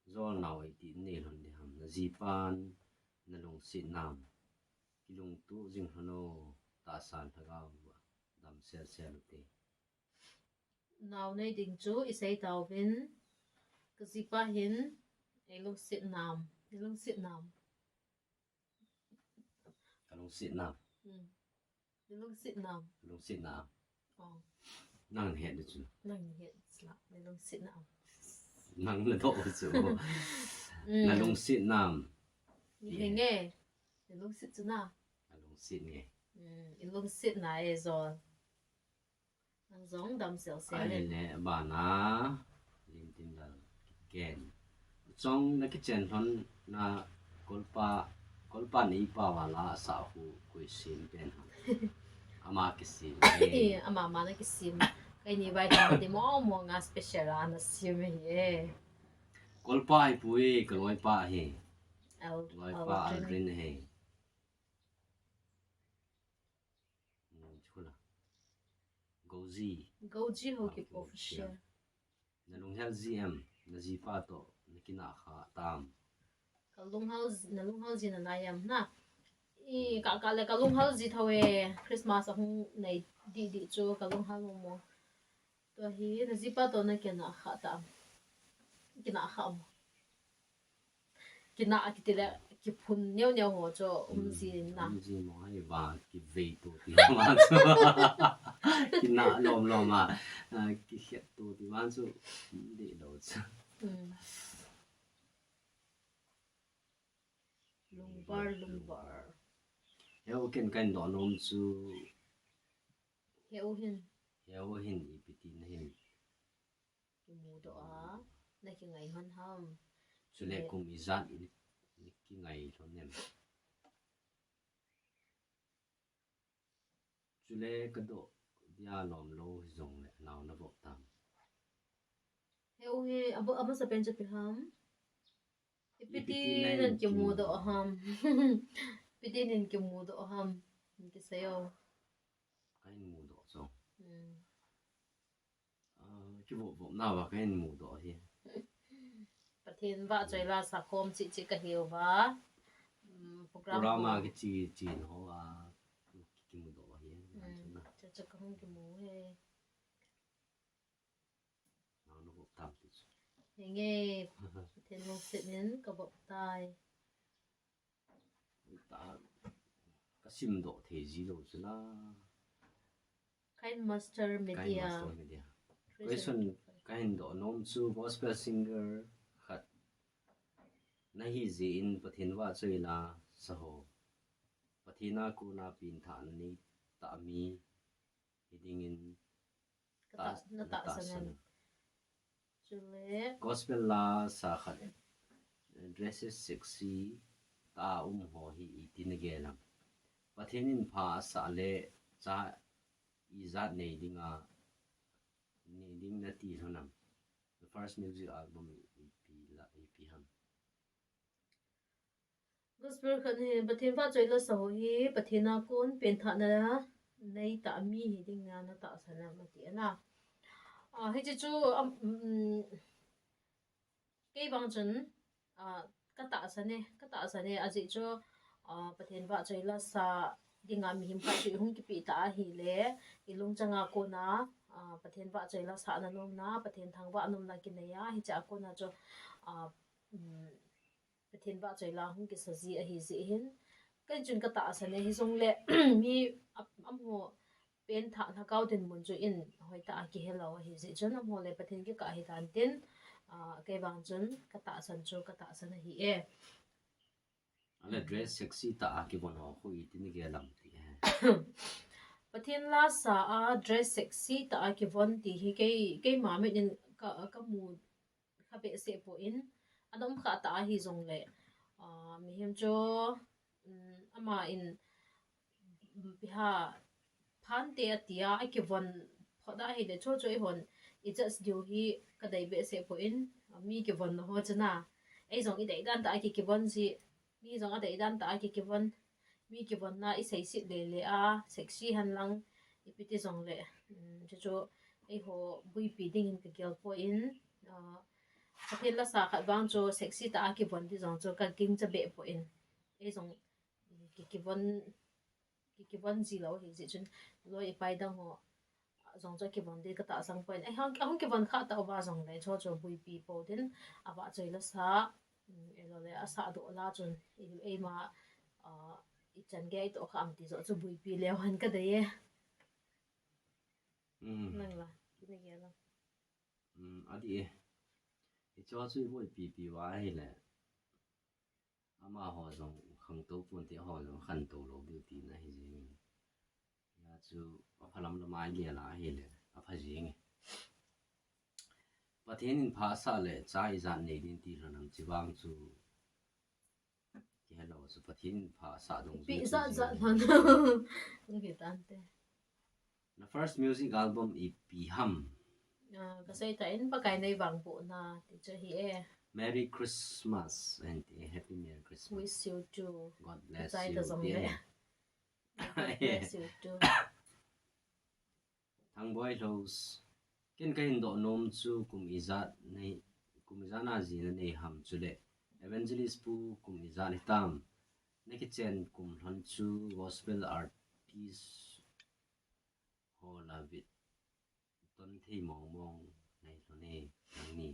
do nào ấy tí nề lần để hầm là gì pan là lồng xịt nam cái lồng tu dừng hano ta san thà gạo đầm xe lụt tê nào này định chú isay tàu vin cái gì pa hin cái lồng xịt nam cái lồng xịt nam cái lồng xịt nam cái lồng xịt nam năng hiện được chưa năng hiện là cái lồng xịt nam năng là độ chứ là lồng xịt nam nghe nghe cái lồng xịt chứ nào là lồng xịt nghe cái lồng xịt này rồi năng giống đầm xẻo xẻo lên nè bà na linh tinh là kèn trong cái chén thon na kolpa ni pa wala sa hu koi sin pen ama kisim ama mana kisim kai ni vai da de mo nga special ana sim he kolpa ai pui kaloi pa he al loi pa aldrin he chula goji ho ki official na lung hel gm na ji pa to nikina kha tam kalung house na nayam na i ka le kalung house ji thawe christmas ahung nei di chu kalung house mo to hi na ji pa to na kena kha ta kina kha mo kina akitile ki phun neu ho cho ji na ji mo ai ba ki ve to ti ma chu kina lom ma ki het to ti ma chu de lo chu lungbar heu ken kan do nom chu heu hin ipiti na hin ki mu do a na ki ngai han ham chule kum izat ni ki ngai thon nem chule ka do dia lom lo zong le naw na bok tam heu he abo sa pen che ham ipiti nan ki mu do ham piti nin ki mu do ham ki sayo kain mu do so ki bo na wa kain mu do hi pathin wa choi la sa khom chi ka hiu wa programa ki chi ho a ki mu do hi na cha ka hong ki mu he naw na bok tam ti nge pathin mo sit nin ka bok tai ta ka sim do the ji lo chuna kain master media question kain do nom chu gospel singer khat na hi ji in pathin wa choina saho pathina ku na pin than ni ta mi hiding in ta sanan chule gospel la sa khat dresses sexy ta ho hi itin gelam pathinin pha sa le cha izat nei dinga needing na ti honam the first music album EP ham gospel khan he pathin wa choi la saho hi pathina kon pen tha na nei ta mi hi ding na ta sana ma ti na he chu ke bang chun ka ta sa ne aji chu pathin wa choi la sa dinga mi him pa chu hung ki pi ta hi le ilung changa ko na pathin wa choi la sa na nom na pathin thang wa nom na ki ne ya hi cha ko na chu pathin wa choi la hung ki sa ji a hi ji hin kan chun ka ta sa ne hi song le mi am ho pen tha na kau den mun chu in hoi ta ki hello hi ji chun am ho le pathin ki ka hi dan tin ke bang chun ka ta san chu ka ta san hi e ale dress sexy ta ki bon ho hui tin ge lam ti pathin la sa a dress sexy ta ki von ti hi ke ma me din ka mu kha be se po in adom kha ta hi zong le mi hem cho ama in biha phan te atia ki von khoda hi de cho i hon I just do hi ka dai be se po in mi ki von ho chana ei zong I dai dan ta ki von si mi zong a dai dan ta ki von mi ki von na I sei sit le a sexy han lang ipiti zong le cho ei ho bui pi ding in ka gel po in pathin la sa khat bang cho sexy ta ki von ti zong cho ka king cha be po in ei zong ki von ji lo hi ji chun lo I pai dang ho zong cho ki von di ka ta sang point ai hang ki von kha ta wa zong le cho bui pi po din awa choi la sa elo le asa do la chun ei ma I chan ge to kham ti zo chu bui pi le han ka de ye nang la ki ne ge la adi e cho chu bui pi wa hi le ama ho zong khang to pun ti ho zong khan to lo du ti na hi ji ya chu aphalam la mai ge la hi le apha ji nge pathin in pha sa le cha I zan nei din ti ranam chi wang chu ki hello chu pathin pha sa dong pi sa han ngi tan te the first music album is Piham kasi tain pagay na ibang po na teacher hi Merry Christmas and a Happy Merry Christmas wish you too God bless Zai you ta zong le God bless you too thang boy those ken ka hindo nom chu kum izat nei kum izana ji na nei ham chu le evangelist pu kum izan hitam neki chen kum hon chu gospel artist ho la bit ton thei mong mong nei lo ne nang ni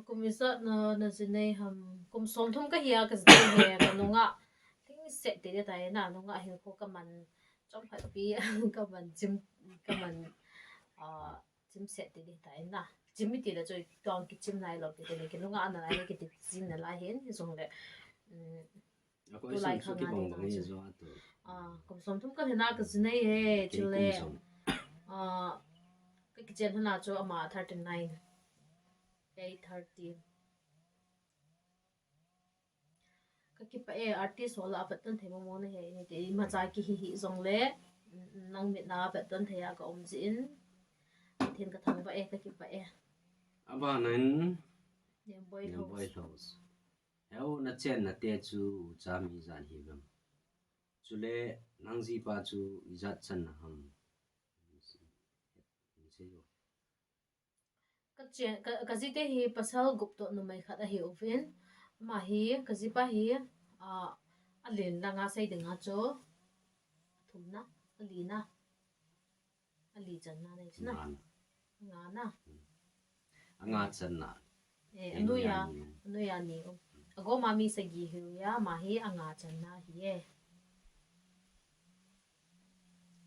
kumisa na zinay ham kum som thum ka hiya ka zinay he ka nunga ting set de tayo na nunga hin ko ka man chom phat pi ka man jim set de tayo na jim ti da choi tong ki jim nai lo de le ki nunga ana lai ki ti jin na la hen hi song le ako isang su ki bong bong ni zo ato kum som thum ka hina ka zinay he chule ka ki jen na cho ama 39 8:30 kaki pa artist wala patan thema mo na he ni te ma cha ki hi zong le nang mit na patan thaya ka omjin thin ka thang ba kaki pa aba nan nem boy thos heo na chen na te chu cha mi zan hi gam chule nang ji pa chu izat chan na ham kazite hi pasal gupto no mai khata hi oven ma hi kazipa hi alin langa sai denga cho thumna alina ali janna nei chna nga na anga channa anu ya ni ago mami sagi hu ya ma hi anga channa hi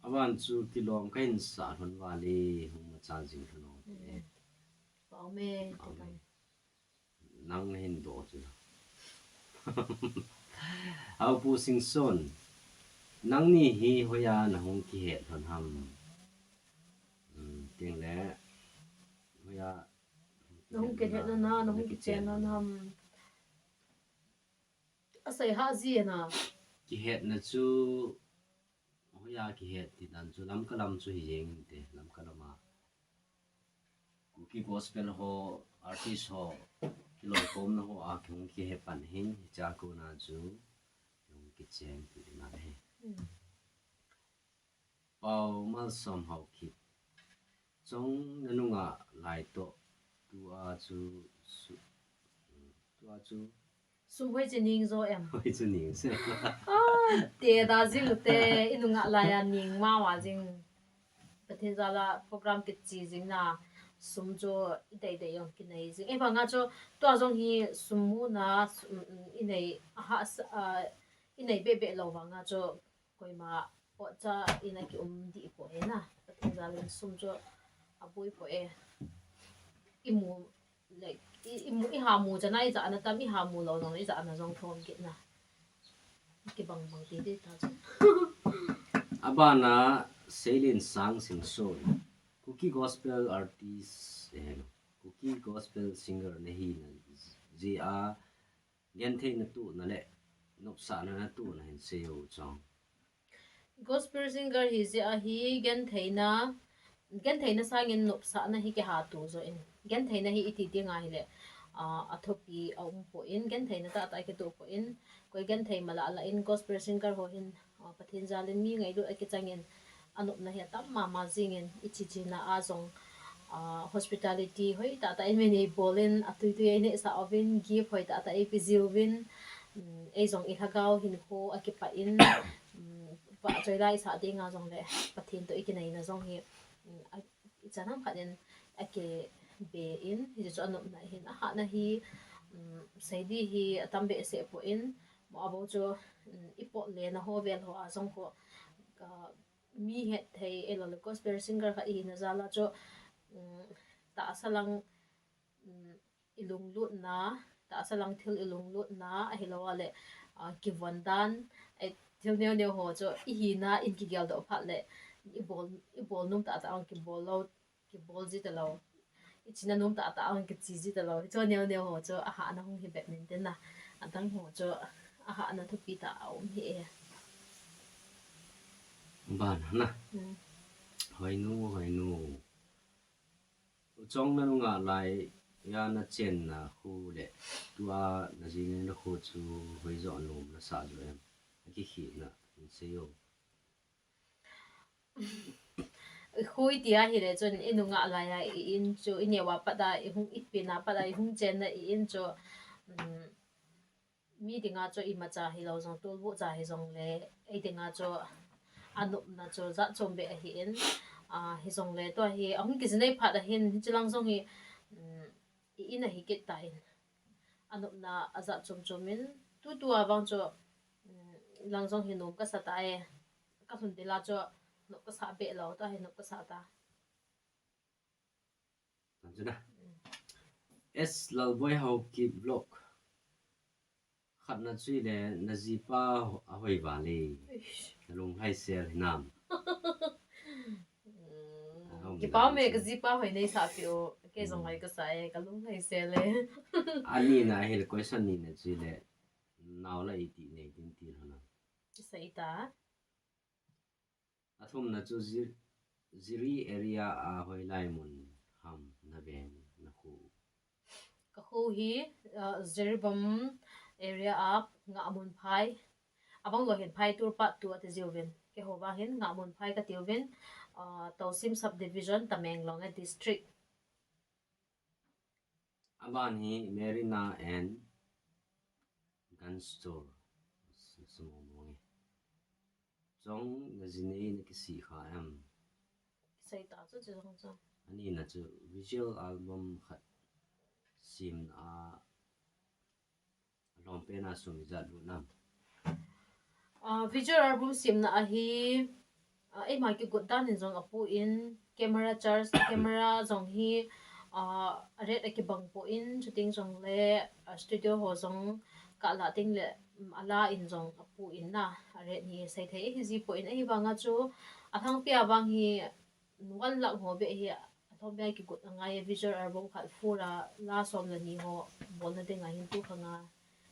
awan chu tilom kain sa hon wali hum cha jing thano me nang hin do chu au pu sing son nang ni hi hoya na hong ki he thon ham ting le hoya nong ke he na nong ki chen na ham asai ha ji na ki he na chu hoya ki he ti dan chu lam kalam chu hi yeng te lam kalama ki gospel ho artist ho kilo kom na ho a kyung ki he pan hin cha ko na chu yung ki chen ti na he pau mal som hau ki chong nanunga lai to tu a chu su hoi jining zo em hoi chu ning se te da jing te inunga la ya ning ma wa jing pathin zala program ki chi jing na sumjo idai yong ki nei jing e ba nga cho to jong hi sumu na inei ha inei be lo wa nga cho koi ma po cha ina ki di po na pathin zala sumjo abui po imu like imu I ha mu jana I za na tam I ha mu lo no I za na jong thom ki na ki bang ti ta cha abana selin sang sing so cookie gospel artist cookie gospel singer na hi na ji a gen the na tu na le nop sa na tu na hin se yo chong gospel singer hi ji a hi gen theina sangin nop sa na hi ke ha tu zo in gen theina hi iti ti nga hi le athopi po in gen theina ta ke tu po in koi gen thei mala ala in gospel singer ho hin pathin jalin mi ngai lu ake changin anup na hi tam ma jingin ichi na azong hospitality hoi ta me nei bolin atui tu ne sa ovin give hoi ta epizilvin e jong I thagau hin ko akipa in pa choi lai sa de nga jong le pathin to ikinai na jong hi ichanam khaden ake be in hi jo anup na hin ha na hi saidi hi atambe se po in mo abo jo ipo le na ho vel ho azong ko mi het thei elo le gospel singer kha I na zala cho ta salang ilung lut na ta salang thil ilung lut na a hilawa le ki vondan ai thil ne ho cho I hi na in ki gyal do phat le I bol num ta ang ki bol ji ta lo ichina num ta ang ki chi ji ta lo cho ne ho cho a ha na hong hi badminton na atang ho cho a ha na thupi ta om hi บ้านนะ หอยนูจ้องนั่นงาลายยานะเจนนะคูเดตัวนะจีเนนะคูจูหอยจอนลมนะสาจวยกิขีนะเซโย khui tia hi le chon inunga la ya in chu inewa pada I hung ipina pada I hung chen na in chu mi dinga chu I ma cha hi lo jong tul bu cha hi jong le ei dinga chu anup na chu za chom be hi in hi jong le to hi ahung ki sinai phat a hin chilang jong hi in a hi ke ta in anup na aza chom chomin tu awang chu lang jong hi nom ka sa ta e ka hun de la chu no ka sa be lo ta hi no ka sa ta Anjuna es lalboy hau ki block khat na chui le na zipa a hoi wa le lung hai sel nam ki pa me ka zipa hoi nei sa pio ke jong hai ka sa e ka lung hai se le ani na hel question ni na chui le naw la iti nei tin ti hona sa ita athum na chu ziri area a hoi lai mun ham na ben na khu ka hu hi zerbam area up nga amun phai abang lo hen phai tur pa tu at zilvin ke ho ba hen nga amun phai ka tilvin Tawsim subdivision Tamenglong district aban hi Marina and gun store sumong jong na jinei na kisi kha am sai ta chu chu jong jong ani na chu visual album khat sim a lom pe na sumi za lu nam visual album sim na hi ai ma ki gut dan jong apu in camera charge camera jong hi red aki bang po in shooting jong le studio ho jong ka la ting le ala in jong apu in na red ni sai thei hi ji po in ai banga chu athang pia bang hi nual lak ho be hi athom be ki gut angai visual album khat fura la som la ni ho bol na ding a hin tu khanga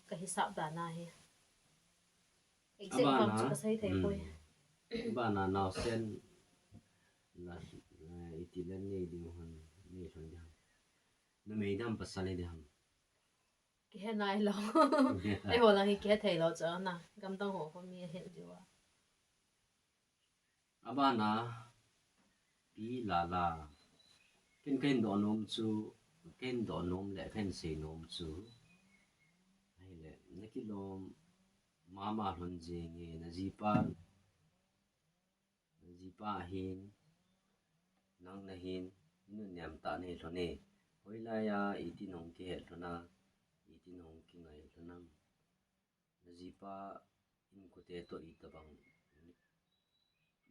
ka hisab da na hi exact bang chu sai thei poi bana now sen la itilan ni ding hon ni thon jam na me dam pasale de ham ki he nai lo ai ho la hi ke thei lo cha na gam tang ho ko mi he diwa abana pi la la ken do nom chu ken do nom le ken se nom chu ai le nakilom mama hon je nge na jipa hin nang na hin nu nyam ta ne thone hoila ya iti nong ke hel thona iti nong ki ngai thonam na jipa in ko te to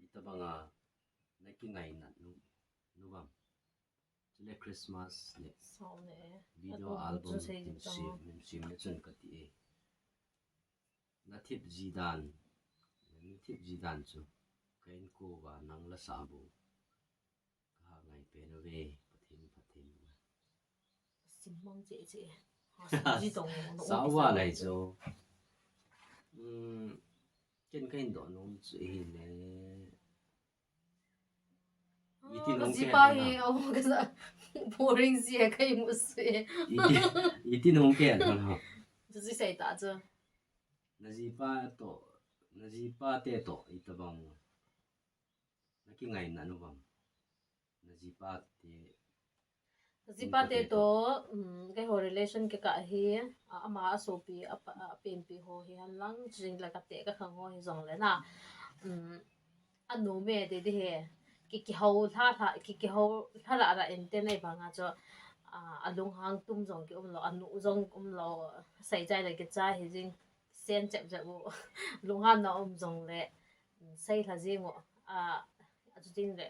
itabanga na ki ngai na nu bam chule Christmas le so ne video album sim ne chun ka ti e na thip jidan chu kain ko wa nang la sa bu ka ngai pe no ve pathin simang che che ji dong sa wa lai chu ken kain do nom chu hi le iti nong ji pa hi o ka sa boring ji kai mu se iti nong ke thon ha ji ji sai ta chu na ji pa te to itabang na ki ngai na no bam na ji pa te to cái ho relation ke ka hi ama sopi pmp ho hi han lang jing la ka te ka khang ho hi jong le na anu me de de he ki ho tha ra ente nei ba nga cho alung hang tum jong ki lo anu jong lo sai jai la ke cha hi jing sen chep bu lung han na jong le sai tha jing mo chu ding le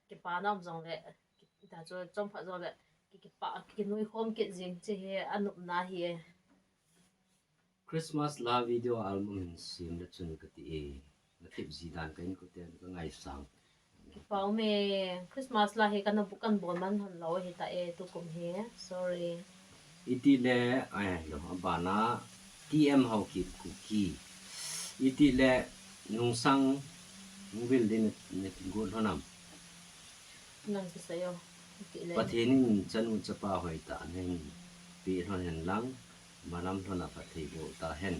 ki pa na jong le ta cho chom pha zo le ki pa ki nui hom ke jing che he anup na hi Christmas la video album sim na chun ka ti e na thip jidan kain ko te ka ngai sang ki pa me Christmas la he kan bukan bon man hon lo he ta e tu kum he sorry iti le ai lo abana tm hau ki ku ki iti le nung sang mobil din net gun honam nang kisayo ti le pathenin chanu chapa hoi ta nen pi thon hen lang manam thona pathei bo ta hen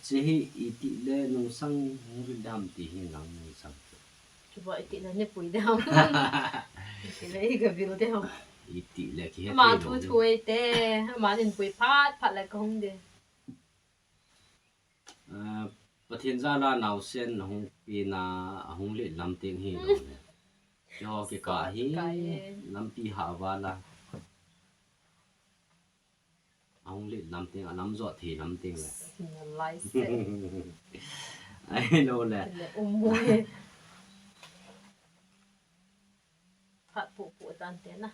chi hi iti le nung sang mobil dam ti hi lang nung sang ki ba ti le ne pui dam ti le ga bil dam iti le ki ma thu thui te ma nin pui phat la kong de pathin za la naw sen hong pi na hong le lam teng hi lo ne yo ke ka hi lam pi ha wa la hong le lam teng lam zo thi lam teng le lai se ai lo le le moi phat pu tan te na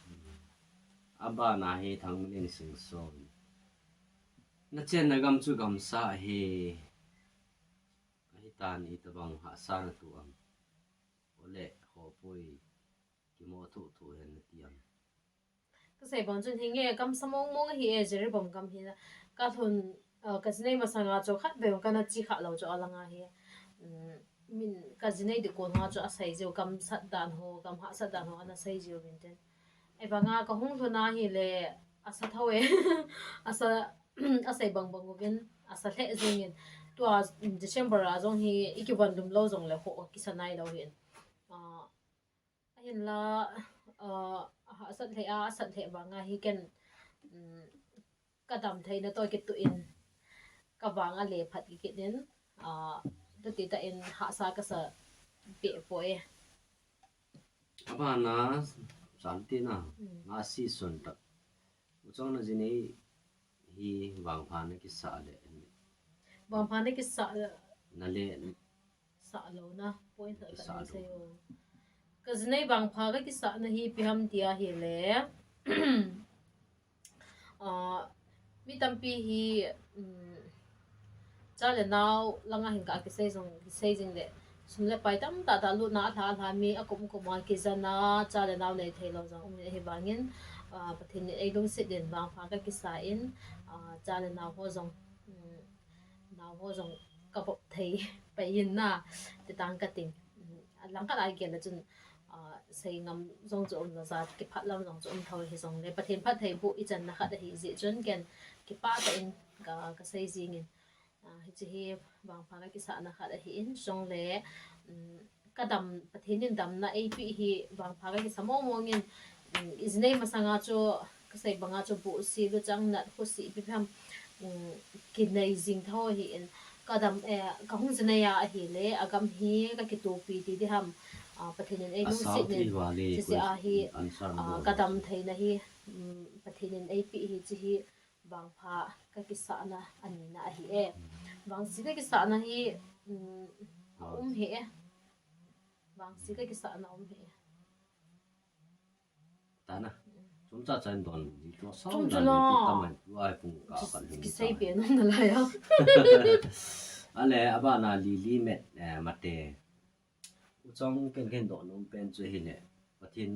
aba na hi thang nen sing son na chen na gam chu gam sa he ai ta ni ta bang ha sa na tu am ole ho poi ki mo thu thu hen na tiam ka sai bang chun hinge kam samong mong hi e jer bom kam hi ka thon ka jinai ma sanga cho khat be ka na chi kha lo cho alanga hi min ka jinai de ko nga cho asai je kam sat dan ho kam ha sat dan ho ana sai je bin ten ai banga ka hung thona hi le asa thawe asa asai bang bang gen asa the zingin to December a jong hi ikiban dum lo jong le ho ki sanai lo hin ahin la asat the a asat the banga hi ken kadam theina toy ke tu in ka banga le phat ki den to ti ta in ha sa ka sa pe poe aba na santi na na si son ta uchong na jini hi wang pha na ki sa le bang pha ne ki sa na le sa lo na point ka ni se yo ka jinai bang pha ka ki sa na hi pi ham tia hi le mi tampi hi cha le naw langa hin ka ki sei jing de sum le pai tam ta lu na tha mi akum ko ma ki jana cha le naw nei thelo jang mi he bangin pathin ni ei dong sit den bang pha ka ki sa in cha le naw ho jong ka bop thei pai in na te tang ka ting lang ka lai gen la chun sei ngam jong jo na za ki phat lam jong chom thoi hi jong le pathin phat thei bu i chan na kha da hi ji chun ken ki pa ta in ka sei jing in hi chi hi bang pha ki sa na kha da hi in jong le ka dam pathin in dam na ei pi hi bang pha ki samo mongin iznei masanga cho ka sei banga cho bu si lu chang na hu si pi pham ki nei jing tho hi in ka dam ka hung jana ya hi le agam hi ka ki tu pi ti di ham pathin in ei lu si ne si a hi ka dam thei na hi pathin in ei pi hi chi hi bang pha ka ki sa na ani na hi e bang si ka ki sa na hi he bang si ka ki sa na he ta na chúng ta chân đòn gì cho sau Chung là cho đi nó. tâm mình ai cũng cả phần ki hình sei pe no na la ya ale aba na li met mate uchong ken do num pen chu hi ne pathin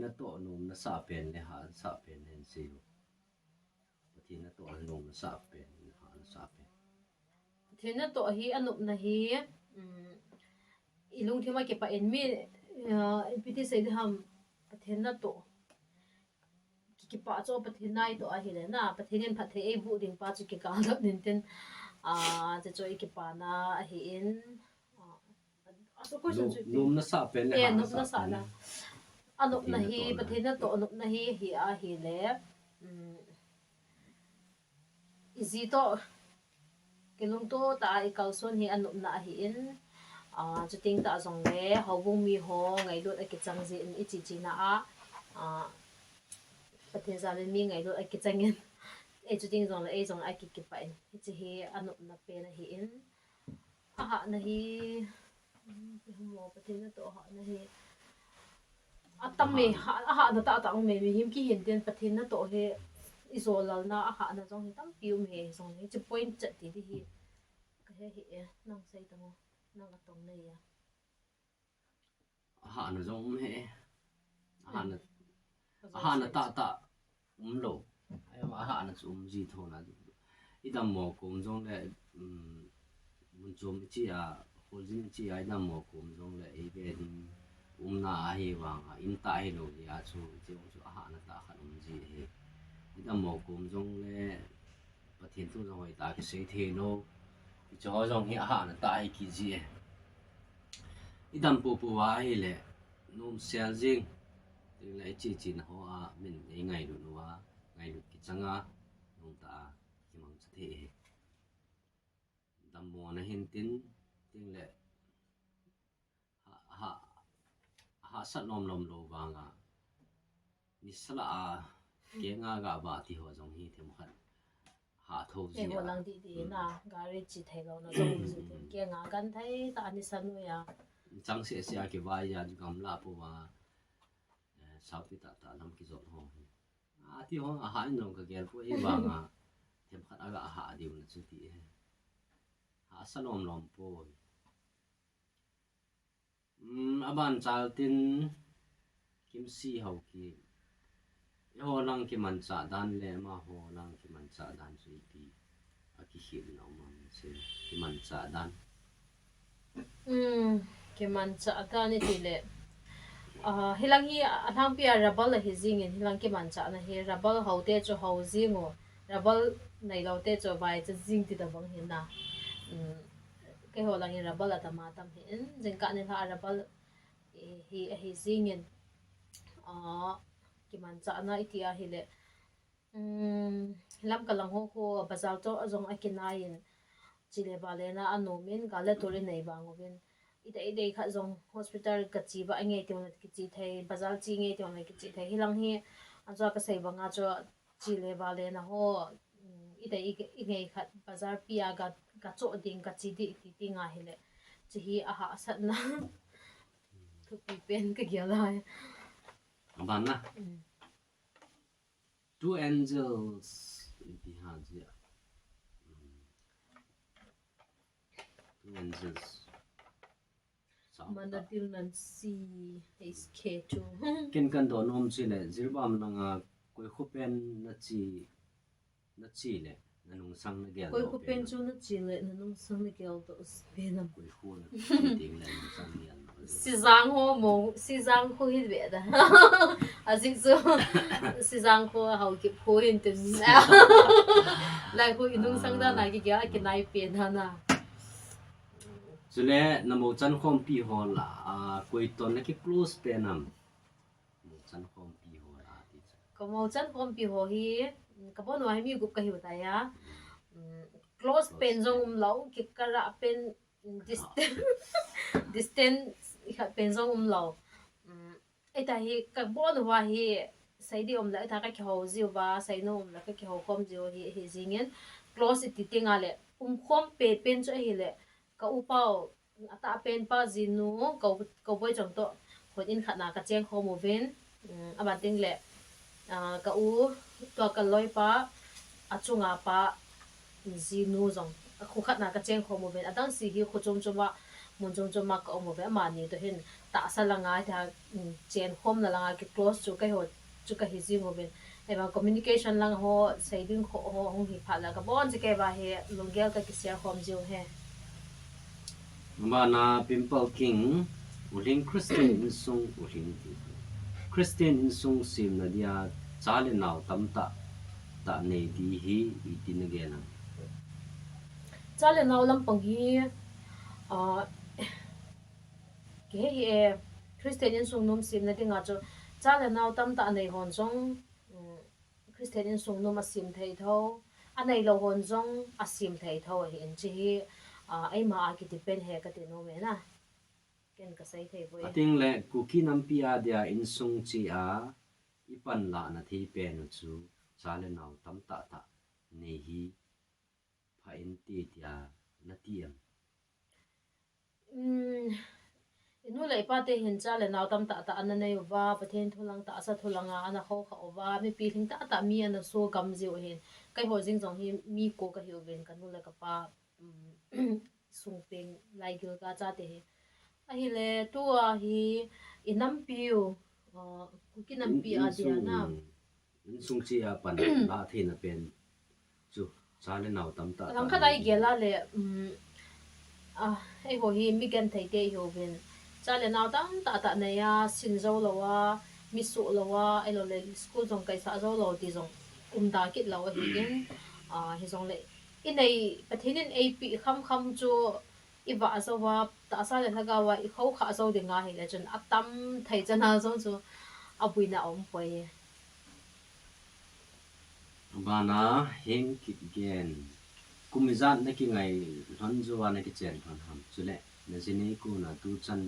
na to num na sa pen le ha sa pen hen si pathin na to num na sa pen ha sa pen thena to hi anup na hi ilung thima ke pa en mi piti sei ham thena to ki pa cho pathinai to a hi le na pathinen phathe e bu ding pa chu ki ka lo nin ten je cho ki pa na hi in so question chu num na sa pen le ha nup na sa na anup na hi pathina to anup na hi a hi le easy to kelung to ta I kalson hi anup na hi in chuting ta zong le hobung mi ho ngai lot ki chang ji in ichi chi na pathin za le mi ngai lot ki changin chuting zong le zong ai ki pa in chi hi anup na pe na hi in ha na hi mo pathin to ha na hi atam me ha na ta ta me him ki hin ten pathin na to he izolal na ha na jong hi tam piu me jong hi chi point chat ti hi ka he hi nang sei ta mo nang atong nei ya ha na jong he ha na ta lo ai ma ha na ji tho na idam mo kum jong le mun chom chi a Pulling chi ai na mo kum jong le e ben na hi wang in ta hi lo ya chu chu ha na ta khan ji he ida mo kum jong le pathin tu jong ai ta ki sei the no ki cho jong hi ha na ta hi ki ji idam pu wa hi le nom sel jing ting le chi chin ho a min ei ngai lu no wa ngai lu ki changa nom ta ki mang cha the dam mo na hin tin ting le ha sat nom lo wanga ni sala a ke nga ga ba ti ho jong hi them khan ha tho ji ho lang di na gari chi thai lo na jong ji ke nga kan thai ta ni san no ya chang se sia ke wa ya gam la po wa sau ti ta lam ki zot ho a ti ho a ha no ka gel po e wanga them khan aga ha diu na chu ti ha sanom lom po aban chal tin kim si hau ki ho lang ki man cha dan le ma ho lang ki man cha dan su ti a ki him no ma se ki man cha dan ki man cha dan ni ti le hilang hi athang pia rabal hi jing in hilang ki man cha na hi rabal haute chu hau jing o rabal nei lo te chu vai chu jing ti da bang hin na cái hồ là như là bao là tầm mà tầm hiện dành cả nên là bao hi zingin cái man cha na itia hi le lam kalang ho ko bazar to azong akinain chile bale na anomin gala tore nei ba ngobin ida kha zong hospital ka chi ba nge te na ki chi thai bazar chi nge te na ki chi thai hilang hi anza ka sei banga cho chile bale na ho ida nge kha bazar pia ga cho ding ka chi di ti nga hele chi hi a ha sat na thu pi pen ka gya lai aban na two angels ti ha ji two angels manatil nan si sk chu ken kan do nom chi le zirbam na nga koi khopen na chi le nanung sang na gel koi khopen chu na chi le nanung sang na gel to spenam koi khu na ding le sang yan si zang ho hi be da azing so si zang ho hau ki ho hin tin lai ho inung sang da na ki gya ki nai pen ha na chule namo chan khom pi ho la koi ton na ki close penam mo chan khom pi ho la ti ko mo chan khom pi ho hi ka bon wa mi gup ka hi ta ya close pen zong lo ki kara pen distance pen zong lo eta hi ka bon wa hi sai di la ta ka ho ji wa sai no la ka ho khom ji hi jingen close ti tinga le khom pe pen cho hi le ka upao ata pen pa jinu ko boi chong to khot in khana ka cheng kho mo ven aba ting le ka u to ka loi pa achunga pa jinu jong khu khana ka cheng kho mo ven adang si hi khu chom choma mun chom choma ka mo ve ma ni to hin ta salanga tha chen khom la langa ki close chu ka ho chu ka hi ji mo ven eba communication lang ho saving ho hong hi phala ka bon je ke ba he lungel ka ki share khom jiu he mana pimple king uling Christian insung uling Christian insung sim na dia chale naw tamta ta nei di hi itin again chale naw lam pang hi ke hi Christian insung nom sim na dinga cho chale naw tamta nei hon jong Christian insung nom asim thei tho anei lo hon jong asim thei tho hi en chi ai ma ki depend he ka te no me na ken ka sai thei boy ating le kuki nampia dia insung chi a ipan la na thi pen chu chale naw tamta ta nei hi pha in ti dia na tiam inu lai pa te hin chale naw tamta ta ananei wa pathen thulang ta asa thulanga ana kho kha wa mi pi thing ta mi ana so kam jiu hin kai ho jing jong hi mi ko ka hiu ben kan nu la ka pa sung peng lai gil ka cha te a hi le tu a hi inam piu ki nam pi a dia na insung chi a pan la the na pen chu chale naw tamta lang kha dai gela le ai ho hi mi gan thai te ho bin cha le naw tam ta na ya sin zo lo wa mi su lo wa ai lo le school jong kai sa zo lo ti jong da kit lo hi in hi jong le in nei pathinin ap kham chu iwa zo wa ta sa le laga wa I kho kha zo de nga hi le chun atam thai chana zo chu abuina om poi bana hing kit gen kumizat na ki ngai thon zuwa na ki chen thon ham chule na sini ku na tu chan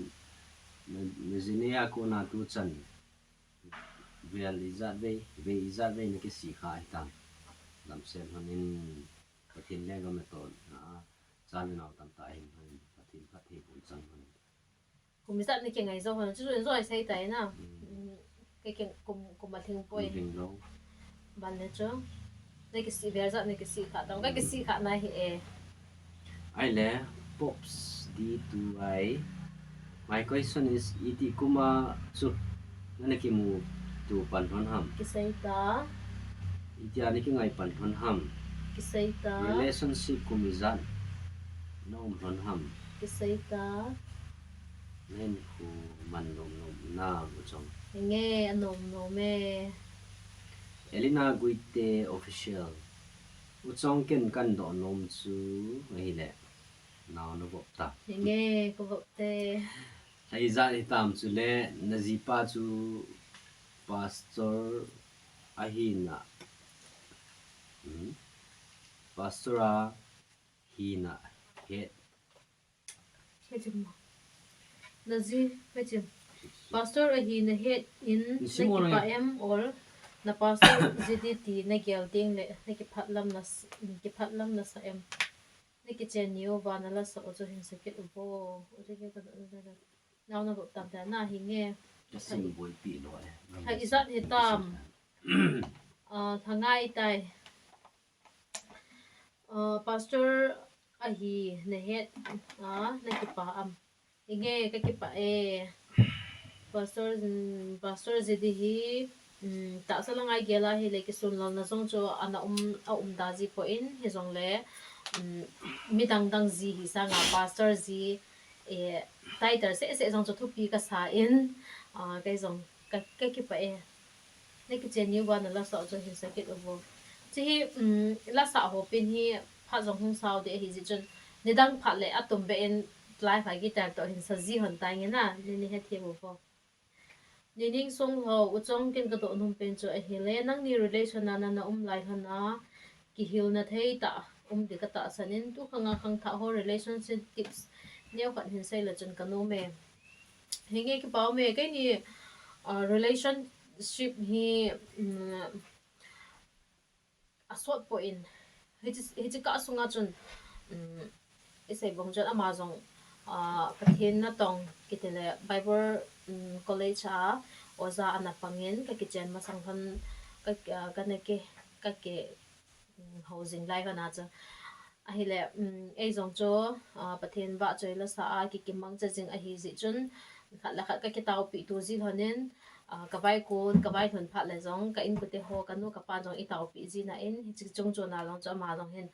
na sini ya ku na tu chan realizat ve izat ve na ki si kha itam lam sen hanin pathin le ga me to na chan na tam ta hin hanin pathin phat he bun chang han kumizat na ki ngai zo hon chu zo ai sai tai na cái kum ma thing poi ban le cho này cái gì bây giờ này cái gì khác đâu cái gì khác này hệ ai le pops D2I my question is iti kuma chu nane ki mu tu pan hon ham cái sai ta iti ani ki ngai pan hon ham cái sai ta relationship kumizan nom hon ham cái sai ta nen ku man nom na mu chong nghe nom me Elina Guite official uchong ken kan do nom chu hi le naw no bop ta nghe ko bop te ai za ni tam chu le nazipa chu pastor ahina pastora hina he chim nazi chim pastor ahina head in pa em or na pastor GDT na gyal ding le na ki phatlam na sa em na ki chen niu ba na la sa ozo hin sakit ubo ozo ke ka da naw na tam ta na hi nge sim boy pi lo ha izat he tam thangai tai pastor ahi na het na ki pa am nge ka ki pa pastor GDT hi ta sa lang ai gela hi le ki sun lon na song cho ana da ji po in hi jong le mi dang ji hi sa nga pastor ji title se jong cho thu pi ka sa in kai jong ka ki pa ne ki chen yu ba na la sa cho hi sa ki over chi hi la sa ho pin hi pha jong hung sao de hi ji chun ne dang pha le atum be in life ai gi tar to hin sa ji hon tai nge na ni he the bo fo Nining song ho uchong ken ka to num pen cho a hele nang ni relation na lai hana ki hil na thei ta de ka ta sanin tu khanga khang tha ho relationship tips neu khan hin sai la chun ka no me hinge ki paw me kai ni relationship hi asot po in he ka sunga chun isai bong jan amazon pathin na tong kitele Bible college oza ana pangin ka kitchen masang khan ka ne ke housing lai kana cha ahile ei jong cho pathin ba choi la sa ki kimang cha jing a hi ji chun khat la khat ka ki taw pi tu ji honen ka bai thon phat le jong ka in kute ho ka nu ka pa jong I taw pi ji na in hi chi chung cho na long cha ma long hen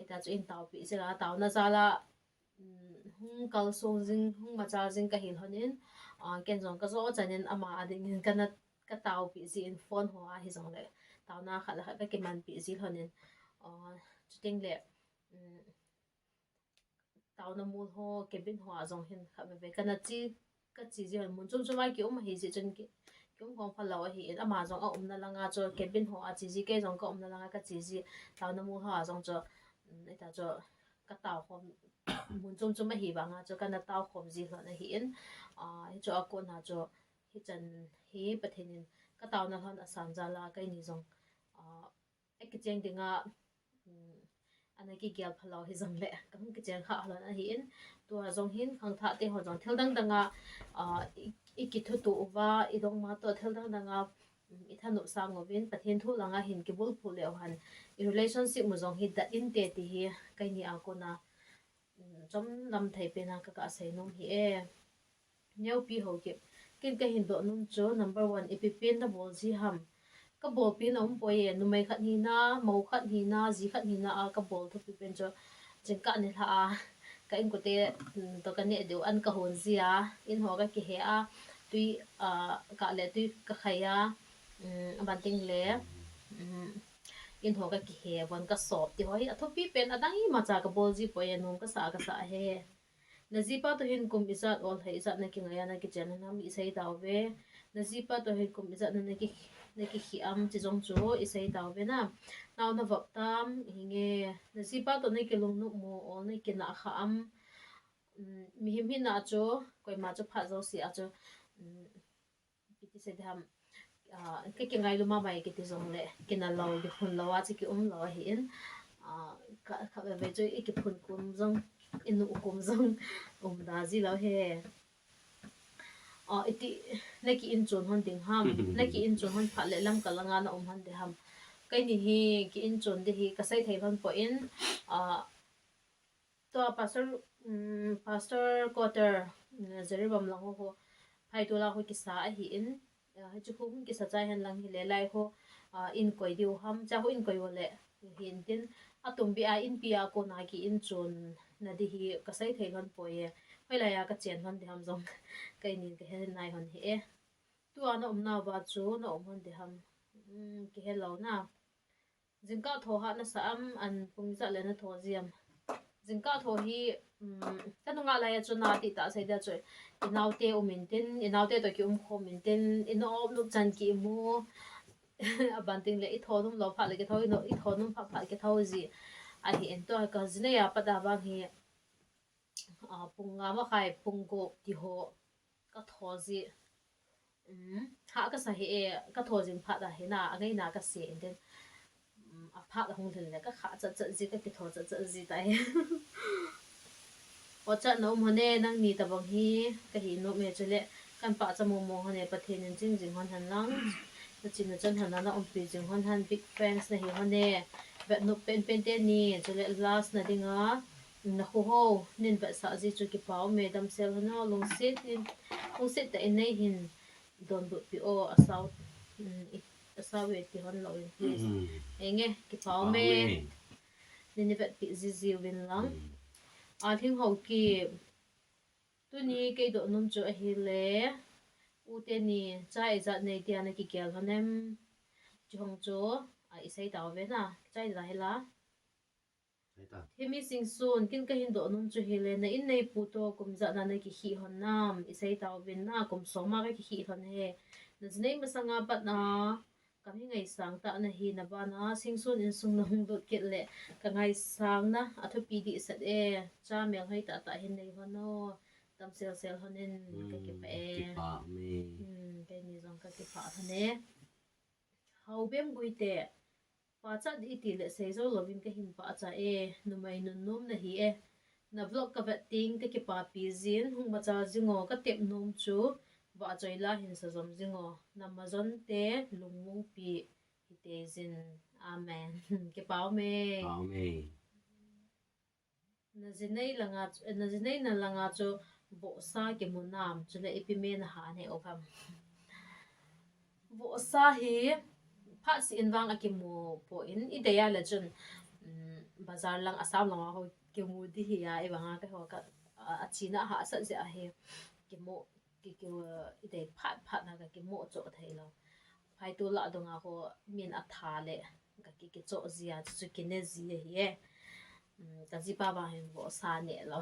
ita chu in taw pi ji la taw na za la hung kal so jing hung ma cha jing ka hin honin ken jong ka zo chanin ama ading kana ka taw pi ji in phone ho hi jong le taw na khala ka ki man pi ji honin chuting le taw na mul ho ke bin ho jong hin kha be kana chi ka chi ji mun chum chumai ki hi ji chen ki kum kong phala hi ama jong a na langa cho ke bin ho a chi ji ke jong ka na langa ka chi ji taw na mul ho jong cho eta cho ka taw ho mun chum hi ba nga cho kana taw khom ji hla na hi in hi cho ko na cho hi chan hi pathenin ka taw na hon asan za la kai ni jong ek cheng dinga ana ki gyal phalo hi jong le kam ki cheng kha hla na hi in to jong hin khang tha te ho jong thel danga iki thu tu wa idong ma to thel danga ithanu sang ovin pathen thu langa hin ki bul phule han relationship mu jong hi da in te ti hi kai ni a ko na chom lam thai pe na ka sai nom hi neu pi ho ke kin ka hin do num cho number 1 ipi pen da bol ji ham ka bol pin om poye nu mai khat ni na mo khat ni na ji khat ni na ka bol thu pi pen cho jeng ka ni tha ka in ko te to ka ne deu an ka hon zia in ho ka ki he a tui ka le tui ka khaya ban ting le in ho ka ki he wan ka sop ti hoi athopi pen adang hi ma cha ka bol ji po ya nom ka sa he nazipa to hin kum izat ol hai izat na ki ngaya na ki chen na mi sei daw ve nazipa to hin kum izat na ki khi am chi jong chu isei daw ve na naw na vap tam hinge nazipa to na ki lung nu mo ol na ki na kha am mi him hi na chu koi ma chu pha zo si a chu piti se dham cái ngày lúc mà mày cái tiếng giống lệ cái nào lâu cái phun lâu á chỉ cái lâu hiện các về chơi cái phun cùm giống in nụ cùm giống đá gì lâu he iti lấy cái in chôn hòn tiếng ham lấy cái in chôn hòn phát lệ làm cả là ngàn hòn tiếng ham cái này hi cái in chôn thì hi cái sai thấy hòn point to pastor quarter zeri bam lang ho hai to la ho ki sa hi in chu khum ki sa chai han lang hi le lai ho in koi diu ham cha ho in koi wole hin tin atum bi a in pia ko na ki in chon na di hi ka sai thei hon poye hoi la ya ka chen hon de ham jong kai ni ke he nai hon he tu ana na ba chu na hon de ham ki he lo na jingka tho ha na sa am an pung za le na tho jiam jingka tho hi tanunga la ya chu na ti ta sai da choi inaute umintin inaute to ki khomintin ino nu chan ki mu abanting le i thonum lo pha le ke thoi no i thonum pha ke thoi ji a hi en to ka zine ya pada bang hi punga ma khai punggo ti ho ka tho ji ha ka sa hi ka tho jing pha da hi na angai na ka se en den a pha da hong thlen le ka kha cha ji ka ki tho cha ji tai ocha no mone nang ni tabang hi ka hi no me chule kan pa cha mo mo hane pathen jing jing hon han lang na chin na chan han na om pi jing hon han big friends na hi hone be no pen te ni chule last na dinga na ho nin ba sa ji chu ki pau me dam sel no long sit ta nei hin don bu pi o asaw we ti hon lo in please enge ki pau me ni vet pi ji win lang thing ho ki tu ni ke do num chu a hi le u te ni chai za nei ti ana ki kel hanem chong chu a isei taw ve na chai da hela hemi sing sun kin ka hin do num chu hi le na in nei pu to kum za na ki hi hon nam isei taw ven na kum so ma ka ki hi hon he na nei ma sanga pat na kami ngai sang ta na hi na ba na sing sun in sung na hung dot ket le ka ngai sang na atho pi di sat cha mel hai ta hin nei hono tam sel honen ka ki pe pa me ke ni jong ka ki pa thane hau bem gui te pa cha di ti le sei zo lovin ka hin pa cha numai nun nom na hi na vlog ka vet ting ka ki pa pi zin hung ma cha jingo ka tep nom chu ba joila hin sa zom jingo namazon te lungmung pi ite zin amen ke pau me na zinei na langa chu bo sa ke munam chule ipime na ha ne okam bo sa hi pha si inwang akimu po in ideya la chun bazar lang asam long ho ke mu di hi ya iwanga ka ho ka achina ha sa je a he ke mo ki ide phat na ka ki mo cho thailo phai tu la donga ho min a tha le ka ki cho zia chu ki ne zi he ka ji pa ba hen bo sa ne lo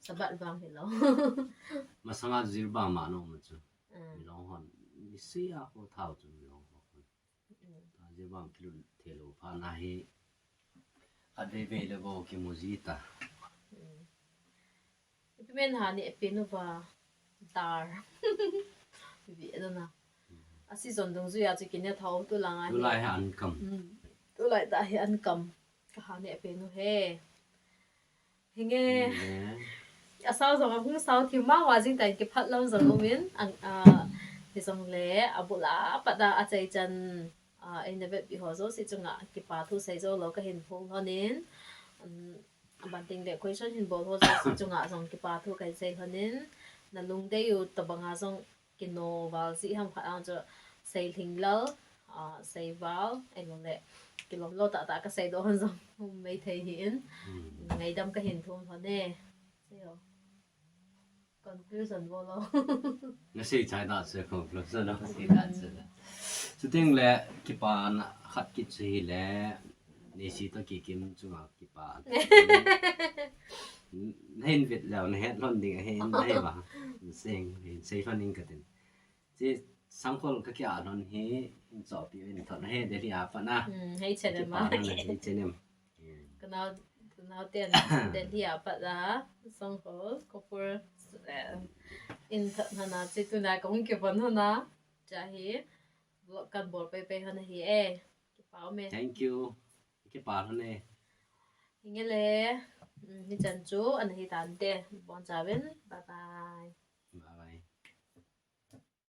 sabat bang he lo masanga zirba ma no mu chu mi long hon mi sia ko thau chu mi long hon ta zirba kilu thelo pha na he available ki muzita ipimen ha ni epinuva dar vi edona asi zon dong zu ya chi kin ya thau tu langa tu lai han kam tu lai ta hi an kam ka ha ne epinu he hinge asaw zo hung saw thi ma wa jing tai ki phat lo zo min ang ni song le abula pada a chai chan in the vet bi ho zo si chunga ki pa thu sai zo lo ka hin phung honin banting le question hin bol ho zo si chunga zong ki pa thu kai sai honin na lung de yu tabanga zong kino wal si ham kha ang cho sai thing lo sei val ai lo le ki lo ta ta ka sei do han zong mai thei hin ngai dam ka hin thum pha ne seo confusion wo lo 那谁才打这个不是呢？谁打这个？是定嘞，几把那黑几岁嘞，你是都几斤钟啊？几把？เห็นเวทแล้วนะฮะร้อนดิ่งเห็นได้ป่ะเสียงเห็นใช้ฟันนิ่งกันดิที่สังคนก็แค่อ่านเห็นสอบปีเป็นถอดให้เดี๋ยวที่อาฟันนะ ให้เชนมา ให้เจนม ก็นาเตียนเดนที่อาปัดละสองคนก็พูดอินทนาจิตุนากงเก็บวันนะจะเห็นกันบอลไปหันเหี้ยกี่เป้าเม thank you กี่ป่าท่านเนี่ย อย่างเงี้ยเลยนี่จันจูอันนี้ตันเดบอนจาเวนบายบาย bye bye